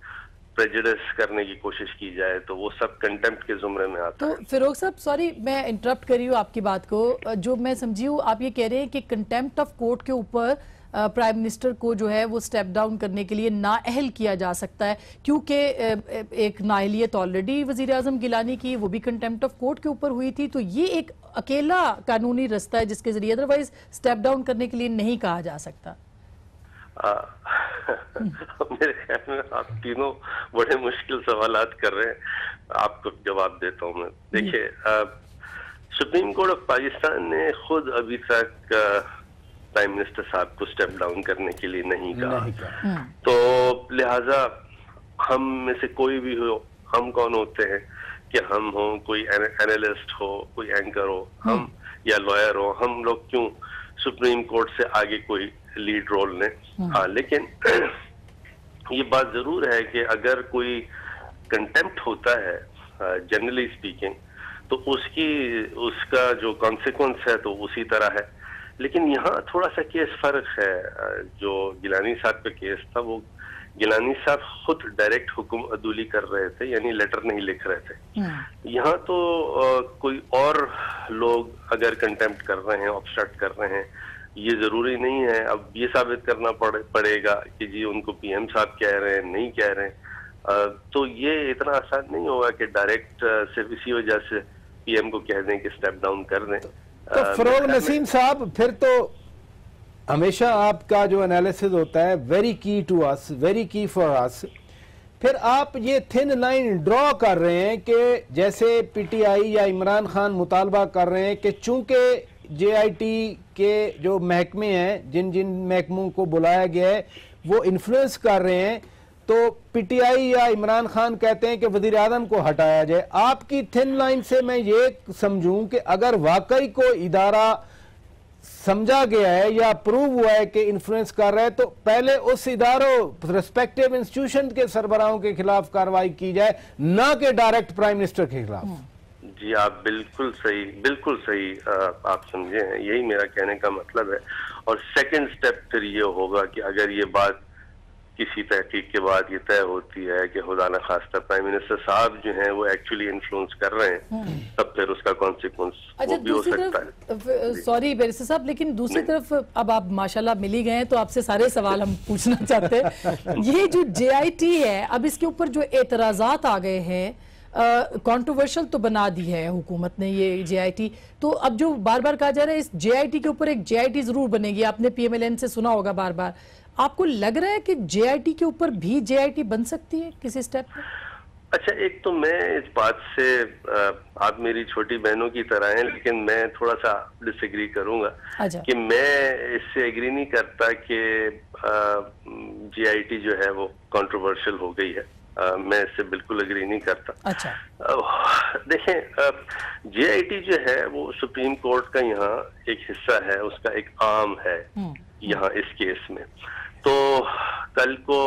प्रेजुडिस करने की कोशिश की जाए तो वो सब कंटेम्प्ट के जुमरे में आता है। तो फिरोग साहब, सॉरी मैं इंटरप्ट कर रही हूँ आपकी बात को, जो मैं समझी हूँ आप ये कह रहे हैं कि कंटेम्प्ट ऑफ कोर्ट के ऊपर प्राइम मिनिस्टर को जो है वो स्टेप डाउन करने के लिए नाअहल किया जा सकता है, क्योंकि एक नाअहलियत ऑलरेडी वजीर आजम गिलानी की, वो भी कंटेम्प्ट ऑफ कोर्ट के ऊपर हुई थी। तो ये एक अकेला कानूनी रास्ता है जिसके जरिए अदरवाइज स्टेप डाउन करने के लिए नहीं कहा जा सकता। मेरे ख्याल में आप तीनों बड़े मुश्किल सवालात कर रहे हैं, आपको जवाब देता हूँ मैं। देखिए, सुप्रीम कोर्ट ऑफ पाकिस्तान ने खुद अभी तक प्राइम मिनिस्टर साहब को स्टेप डाउन करने के लिए नहीं कहा। तो लिहाजा हम में से कोई भी हो, हम कौन होते हैं कि हम हो, कोई एनालिस्ट हो, कोई एंकर हो, हम या लॉयर हो, हम लोग क्यों सुप्रीम कोर्ट से आगे कोई लीड रोल ने। हाँ, लेकिन ये बात जरूर है कि अगर कोई कंटेम्प्ट होता है जनरली स्पीकिंग, तो उसका जो कॉन्सिक्वेंस है तो उसी तरह है। लेकिन यहाँ थोड़ा सा केस फर्क है। जो गिलानी साहब का केस था, वो गिलानी साहब खुद डायरेक्ट हुक्म अदूली कर रहे थे, यानी लेटर नहीं लिख रहे थे। यहाँ तो कोई और लोग अगर कंटेम्प्ट कर रहे हैं, ऑब्स्ट्रक्ट कर रहे हैं, ये जरूरी नहीं है। अब ये साबित करना पड़ेगा कि जी उनको पीएम साहब कह रहे हैं, नहीं कह रहे हैं। तो ये इतना आसान नहीं होगा कि डायरेक्ट सिर्फ इसी वजह से पीएम को कह दें कि स्टेप डाउन कर दें। तो फरोग नसीम साहब, फिर तो हमेशा आपका जो एनालिसिस होता है वेरी की टू अस, वेरी की फॉर अस, फिर आप ये थिन लाइन ड्रॉ कर रहे हैं कि जैसे पीटीआई या इमरान खान मुतालबा कर रहे हैं कि चूंकि जेआईटी के जो महकमे हैं, जिन जिन महकमों को बुलाया गया है, वो इन्फ्लुएंस कर रहे हैं, तो पीटीआई या इमरान खान कहते हैं कि वजीर आजम को हटाया जाए। आपकी थिन लाइन से मैं ये समझूं कि अगर वाकई को इदारा समझा गया है या प्रूव हुआ है कि इन्फ्लुएंस कर रहा है, तो पहले उस इदारों रिस्पेक्टिव इंस्टीट्यूशन के सरबराहों के खिलाफ कार्रवाई की जाए, ना कि डायरेक्ट प्राइम मिनिस्टर के खिलाफ। जी आप बिल्कुल सही आप समझे हैं, यही मेरा कहने का मतलब है। और सेकंड स्टेप फिर ये होगा कि अगर ये बात किसी तहकीक के बाद ये तय होती है कि खुदा न खास्ता प्राइम मिनिस्टर साहब जो हैं वो एक्चुअली इन्फ्लुएंस कर रहे हैं, तब फिर उसका कॉन्सिक्वेंस अच्छा, भी हो सकता है। सॉरी बैरिस्टर साहब, लेकिन दूसरी तरफ अब आप माशाल्लाह मिल ही गए हैं, तो आपसे सारे सवाल हम पूछना चाहते हैं। ये जो JIT है, अब इसके ऊपर जो एतराजात आ गए हैं, कंट्रोवर्शियल तो बना दी है हुकूमत ने ये JIT, तो अब जो बार बार कहा जा रहा है इस JIT के ऊपर एक JIT जरूर बनेगी, आपने PMLN से सुना होगा बार बार, आपको लग रहा है कि JIT के ऊपर भी JIT बन सकती है किसी स्टेप पे? अच्छा, एक तो मैं इस बात से आप मेरी छोटी बहनों की तरह हैं, लेकिन मैं थोड़ा सा डिसएग्री करूंगा कि मैं इससे एग्री नहीं करता कि JIT जो है वो कंट्रोवर्शियल हो गई है। मैं इससे बिल्कुल एग्री नहीं करता। अच्छा, देखें JIT जो है वो सुप्रीम कोर्ट का यहाँ एक हिस्सा है, उसका एक आर्म है यहाँ इस केस में। तो कल को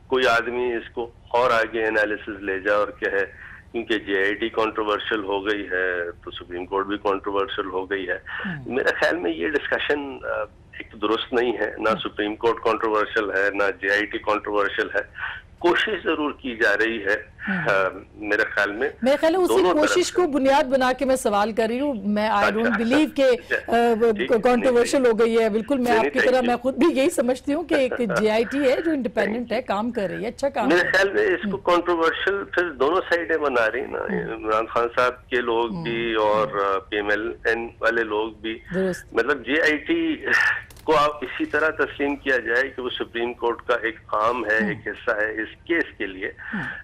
कोई आदमी इसको और आगे एनालिसिस ले जाए और कहे क्योंकि JIT कंट्रोवर्शियल हो गई है तो सुप्रीम कोर्ट भी कंट्रोवर्शियल हो गई है, मेरे ख्याल में ये डिस्कशन एक तो दुरुस्त नहीं है। ना सुप्रीम कोर्ट कंट्रोवर्शियल है, ना JIT कंट्रोवर्शियल है। कोशिश जरूर की जा रही है मेरे ख्याल में उसी कोशिश को बुनियाद बना के मैं सवाल कर रही हूँ। मैं आई डोंट बिलीव के कंट्रोवर्शियल हो गई है, बिल्कुल मैं आपकी तरह मैं खुद भी यही समझती हूँ कि एक JIT है जो इंडिपेंडेंट है, काम कर रही है, अच्छा काम। मेरे ख्याल में इसको कंट्रोवर्शियल फिर दोनों साइडें बना रही ना, इमरान खान साहब के लोग भी और PMLN वाले लोग भी। मतलब JIT को आप इसी तरह तस्लीम किया जाए कि वो सुप्रीम कोर्ट का एक आर्म है, एक हिस्सा है इस केस के लिए।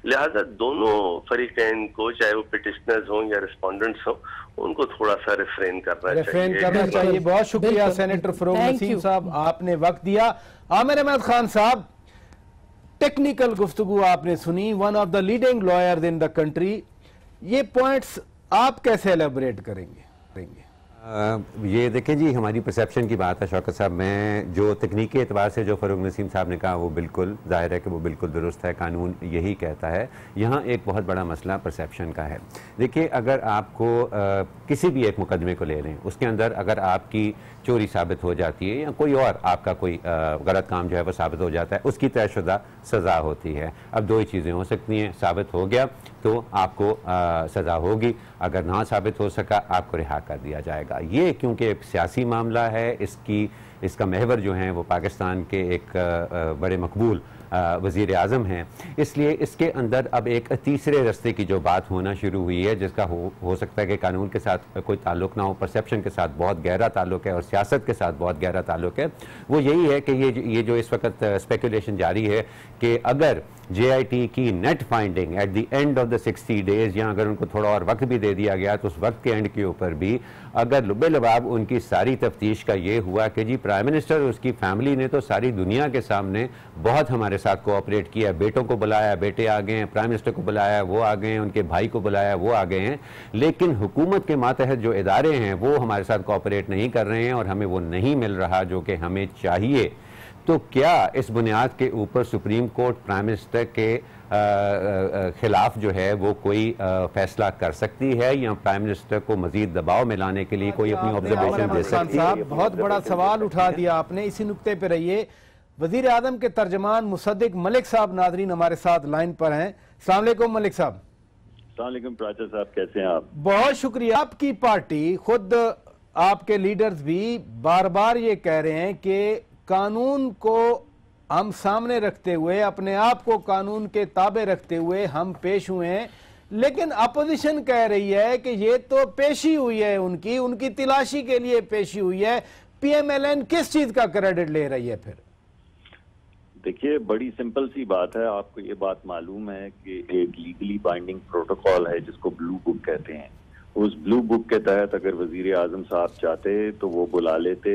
लिहाजा दोनों फरीकैन को, चाहे वो पिटिशनर्स हों या रिस्पोंडेंट्स हों, उनको थोड़ा सा रिफ्रेन करना चाहिए। बहुत शुक्रिया सेनेटर फरूक नसीम साहब, आपने वक्त दिया। आमिर अहमद खान साहब, टेक्निकल गुफ्तगू आपने सुनी, one of the leading lawyers in the country, ये पॉइंट्स आप कैसे एलेबोरेट करेंगे? ये देखें जी, हमारी परसेप्शन की बात है शौकत साहब। मैं जो तकनीकी एतबार से जो फ़रूक नसीम साहब ने कहा वो बिल्कुल जाहिर है कि वो बिल्कुल दुरुस्त है, कानून यही कहता है। यहाँ एक बहुत बड़ा मसला परसेप्शन का है। देखिए, अगर आपको किसी भी एक मुकदमे को ले लें, उसके अंदर अगर आपकी चोरी साबित हो जाती है या कोई और आपका कोई गलत काम जो है वो साबित हो जाता है, उसकी तयशुदा सज़ा होती है। अब दो ही चीज़ें हो सकती हैं, साबित हो गया तो आपको सज़ा होगी, अगर ना साबित हो सका आपको रिहा कर दिया जाएगा। ये क्योंकि एक सियासी मामला है, इसका महवर जो है वो पाकिस्तान के एक बड़े मकबूल वज़ीर आज़म हैं, इसलिए इसके अंदर अब एक तीसरे रस्ते की जो बात होना शुरू हुई है, जिसका हो सकता है कि कानून के साथ कोई ताल्लुक़ ना हो, परसेप्शन के साथ बहुत गहरा ताल्लुक़ है और सियासत के साथ बहुत गहरा ताल्लुक़ है। वो यही है कि ये जो इस वक्त स्पेकुलेशन जारी है कि अगर JIT की net finding at the end of the 60 days, या अगर उनको थोड़ा और वक्त भी दे दिया गया तो उस वक्त के एंड के ऊपर भी अगर लुबे लबाब उनकी सारी तफ्तीश का ये हुआ कि जी प्राइम मिनिस्टर और उसकी फैमिली ने तो सारी दुनिया के सामने बहुत हमारे साथ कोऑपरेट किया, बेटों को बुलाया, बेटे आ गए हैं, प्राइम मिनिस्टर को बुलाया, वो आ गए हैं, उनके भाई को बुलाया, वो आ गए हैं, लेकिन हुकूमत के मातहत जो इदारे हैं वो हमारे साथ कोऑपरेट नहीं कर रहे हैं और हमें वो नहीं मिल रहा जो कि हमें चाहिए। तो क्या इस बुनियाद के ऊपर सुप्रीम कोर्ट प्राइम मिनिस्टर के खिलाफ जो है वो कोई फैसला कर सकती है या प्राइम मिनिस्टर को मजीद दबाव में लाने के लिए कोई अपनी ऑब्जर्वेशन दे सकती है? बहुत बड़ा सवाल उठा दिया आपने, इसी नुक्ते पे रहिए। वजीर आजम के तर्जमान मुसद्दिक मलिक साहब नाजरीन हमारे साथ लाइन पर हैं। अस्सलाम वालेकुम मलिक साहब। अस्सलाम वालेकुम प्राचा साहब, कैसे हैं आप? बहुत शुक्रिया। आपकी पार्टी, खुद आपके लीडर्स भी बार बार ये कह रहे हैं कि कानून को हम सामने रखते हुए, अपने आप को कानून के ताबे रखते हुए हम पेश हुए हैं, लेकिन अपोजिशन कह रही है कि ये तो पेशी हुई है, उनकी तलाशी के लिए पेशी हुई है। PMLN किस चीज का क्रेडिट ले रही है फिर? देखिए, बड़ी सिंपल सी बात है। आपको ये बात मालूम है कि एक लीगली बाइंडिंग प्रोटोकॉल है जिसको ब्लू बुक कहते हैं। उस ब्लू बुक के तहत अगर वजीर आजम साहब चाहते तो वो बुला लेते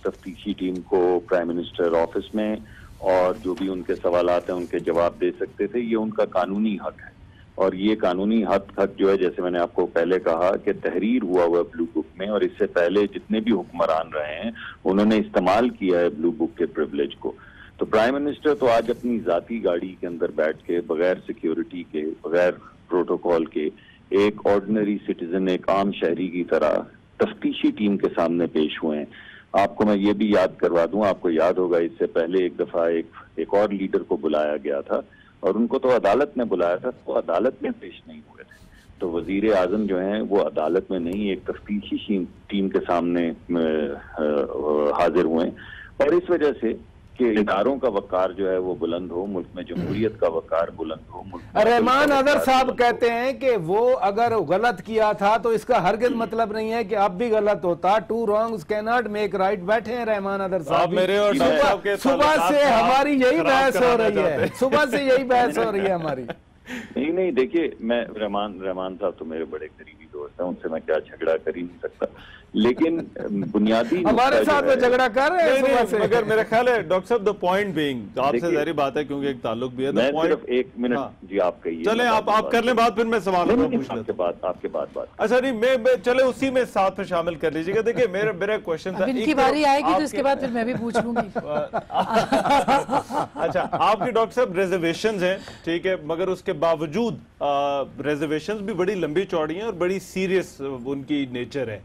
तफ्तीशी टीम को प्राइम मिनिस्टर ऑफिस में और जो भी उनके सवालात हैं उनके जवाब दे सकते थे। ये उनका कानूनी हक है और ये कानूनी हक जो है, जैसे मैंने आपको पहले कहा कि तहरीर हुआ हुआ ब्लू बुक में, और इससे पहले जितने भी हुक्मरान रहे हैं उन्होंने इस्तेमाल किया है ब्लू बुक के प्रिविलेज को। तो प्राइम मिनिस्टर तो आज अपनी जाती गाड़ी के अंदर बैठ के बगैर सिक्योरिटी के, बगैर प्रोटोकॉल के, एक ऑर्डिनरी सिटीजन, एक आम शहरी की तरह तफ्तीशी टीम के सामने पेश हुए हैं। आपको मैं ये भी याद करवा दूं, आपको याद होगा इससे पहले एक दफा एक और लीडर को बुलाया गया था और उनको तो अदालत ने बुलाया था, तो अदालत में पेश नहीं हुए थे। तो वजीर आजम जो हैं वो अदालत में नहीं, एक तफ्तीशी टीम के सामने हाजिर हुए, और इस वजह से कि इदारों का वकार जो है वो बुलंद हो, मुल्क में जमहूरियत का वकार बुलंद हो। रहमान अदर साहब कहते हैं कि वो अगर गलत किया था तो इसका हरगिज मतलब नहीं है कि अब भी गलत होता। Two wrongs can not make right. बैठे हैं रहमान अदर साहब, मेरे और सुबह से हमारी यही बहस हो रही है, सुबह से यही बहस हो रही है हमारी। नहीं, देखिए, मैं रहमान साहब तो मेरे बड़े करीबी दोस्त हैं, उनसे मैं क्या झगड़ा कर ही नहीं सकता, लेकिन बुनियादी हमारे साथ में झगड़ा कर रहे हैं से। मगर मेरा ख्याल है डॉक्टर साहब, द पॉइंट बीइंग, आपसे जारी बात है क्योंकि एक ताल्लुक भी है। मैं सिर्फ एक मिनट जी आप कहिए, चले आप कर लें बात, फिर मैं सवाल पूछ लेता हूं आपके बाद। अच्छा नहीं, मैं चले उसी में साथ में शामिल कर लीजिएगा। देखिए मेरा क्वेश्चन था, इनकी बारी आएगी तो इसके बाद फिर मैं भी पूछ लूंगी। अच्छा, आपकी डॉक्टर साहब रिजर्वेशंस हैं, ठीक है, मगर उसके बावजूद रिजर्वेशंस भी बड़ी लंबी चौड़ी हैं और बड़ी सीरियस उनकी नेचर है।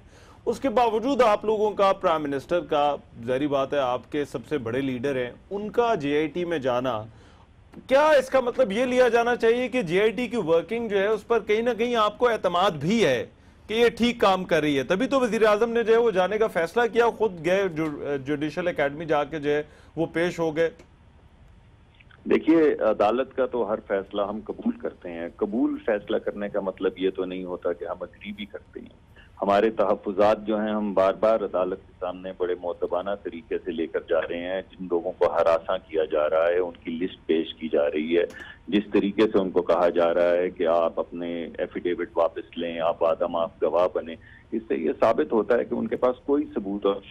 उसके बावजूद आप लोगों का, प्राइम मिनिस्टर का, जारी बात है आपके सबसे बड़े लीडर हैं, उनका जेआईटी में जाना, क्या इसका मतलब ये लिया जाना चाहिए कि जेआईटी की वर्किंग जो है उस पर कहीं ना कहीं आपको एतमाद भी है कि ये ठीक काम कर रही है? तभी तो वजीर आजम ने जो है वो जाने का फैसला किया, खुद गए जुडिशल एकेडमी जाके जो है वो पेश हो गए। देखिए, अदालत का तो हर फैसला हम कबूल करते हैं। कबूल फैसला करने का मतलब ये तो नहीं होता कि हम अग्री भी करते हैं। हमारे तहफ़्फ़ुज़ात जो हैं हम बार बार अदालत के सामने बड़े मोतबाना तरीके से लेकर जा रहे हैं। जिन लोगों को हरासा किया जा रहा है उनकी लिस्ट पेश की जा रही है, जिस तरीके से उनको कहा जा रहा है कि आप अपने एफिडेविट वापस लें, आप आदम आप गवाह बने, इससे ये साबित होता है कि उनके पास कोई सबूत और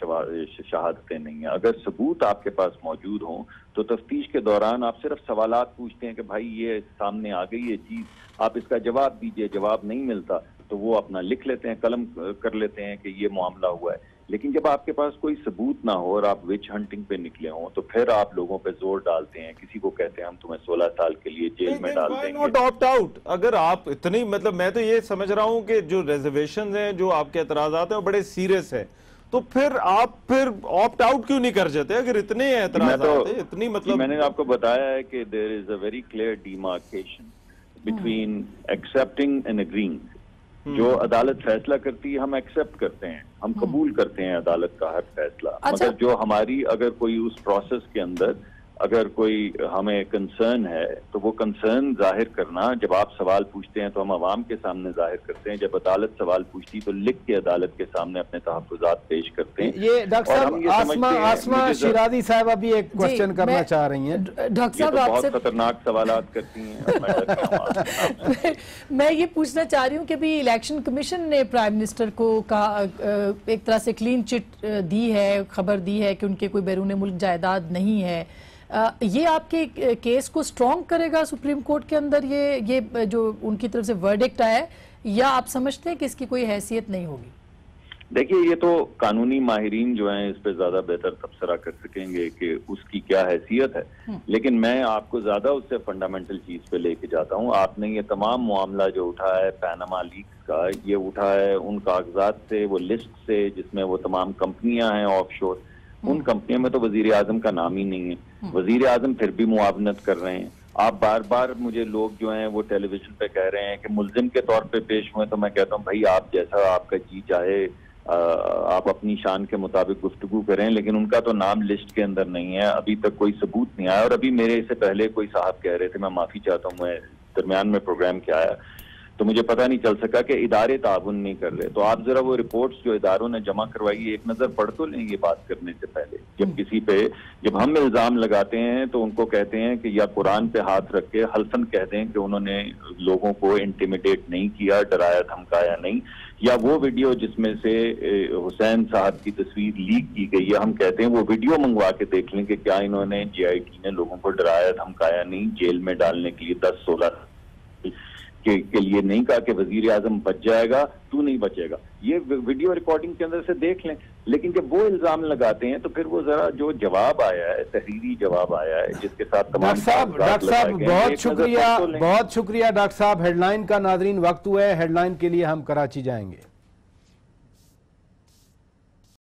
शहादतें नहीं है। अगर सबूत आपके पास मौजूद हों तो तफ्तीश के दौरान आप सिर्फ सवालात पूछते हैं कि भाई ये सामने आ गई ये चीज़, आप इसका जवाब दीजिए। जवाब नहीं मिलता तो वो अपना लिख लेते हैं, कलम कर लेते हैं कि ये मामला हुआ है। लेकिन जब आपके पास कोई सबूत ना हो और आप विच हंटिंग पे निकले हों तो फिर आप लोगों पे जोर डालते हैं। किसी को कहते हैं हम तुम्हें 16 साल के लिए जेल में डाल देंगे। Not opt out. अगर आप इतनी, मतलब मैं तो ये समझ रहा हूं कि जो रिजर्वेशन हैं, जो आपके एतराजात हैं वो बड़े सीरियस है, तो फिर आप ऑप्ट आउट क्यों नहीं कर जाते? अगर इतने एतराजात हैं, इतनी, मतलब मैंने आपको बताया है कि there is a very clear demarcation between accepting and agreeing. जो अदालत फैसला करती है हम एक्सेप्ट करते हैं, हम कबूल करते हैं अदालत का हर फैसला। अच्छा। मगर जो हमारी, अगर कोई उस प्रोसेस के अंदर अगर कोई हमें कंसर्न है तो वो कंसर्न जाहिर करना, जब आप सवाल पूछते हैं तो हम अवाम के सामने जाहिर करते हैं, जब अदालत सवाल पूछती तो लिख के अदालत के सामने अपने तहफ़्फ़ुज़ात पेश करते हैं। ये डॉक्टर साहब आसमा शिराजी साहब अभी एक क्वेश्चन करना चाह रही हैं। डॉक्टर साहब बहुत खतरनाक सवालात करती हैं। मैं ये पूछना चाह रही हूँ कि अभी इलेक्शन कमीशन ने प्राइम मिनिस्टर को कहा, एक तरह से क्लीन चिट दी है, खबर दी है कि उनके कोई बैरून मुल्क जायदाद नहीं है। ये आपके केस को स्ट्रॉन्ग करेगा सुप्रीम कोर्ट के अंदर, ये जो उनकी तरफ से वर्डिक्ट आया है, या आप समझते हैं कि इसकी कोई हैसियत नहीं होगी? देखिए, ये तो कानूनी माहिरीन जो हैं इस पे ज्यादा बेहतर तबसरा कर सकेंगे कि उसकी क्या हैसियत है, लेकिन मैं आपको ज्यादा उससे फंडामेंटल चीज पे लेके जाता हूँ। आपने ये तमाम मामला जो उठा है पैनामा लीक्स का, ये उठा है उन कागजात से, वो लिस्ट से जिसमें वो तमाम कंपनियां हैं ऑफशोर, उन कंपनियों में तो वजीर आजम का नाम ही नहीं है। वजीर आजम फिर भी मुआवनत कर रहे हैं। आप बार बार मुझे लोग जो हैं वो टेलीविजन पे कह रहे हैं कि मुल्जिम के तौर पे पेश हुए, तो मैं कहता हूँ भाई आप जैसा आपका जी चाहे आप अपनी शान के मुताबिक गुफ्तगू करें, लेकिन उनका तो नाम लिस्ट के अंदर नहीं है। अभी तक कोई सबूत नहीं आया। और अभी मेरे से पहले कोई साहब कह रहे थे, मैं माफी चाहता हूँ, मैं दरमियान में प्रोग्राम के आया, तो मुझे पता नहीं चल सका कि इदारे ताउन नहीं कर रहे। तो आप जरा वो रिपोर्ट्स जो इदारों ने जमा करवाई है एक नजर पढ़ तो लें ये बात करने से पहले। जब हम इल्जाम लगाते हैं तो उनको कहते हैं कि या कुरान पे हाथ रख के हल्फन कह दें कि उन्होंने लोगों को इंटिमिडेट नहीं किया, डराया धमकाया नहीं, या वो वीडियो जिसमें से हुसैन साहब की तस्वीर लीक की गई है, हम कहते हैं वो वीडियो मंगवा के देख लें कि क्या इन्होंने JIT ने लोगों को डराया धमकाया नहीं, जेल में डालने के लिए 10-16 के लिए नहीं कहा कि वजीर आजम बच जाएगा, तू नहीं बचेगा। ये वीडियो रिकॉर्डिंग के अंदर से देख लें। लेकिन जब वो इल्जाम लगाते हैं तो फिर वो जरा जो जवाब आया है, तहरीरी जवाब आया है जिसके साथ डॉक्टर साहब बहुत शुक्रिया डॉक्टर साहब। हेडलाइन का नाजरीन वक्त हुआ है, हेडलाइन के लिए हम कराची जाएंगे।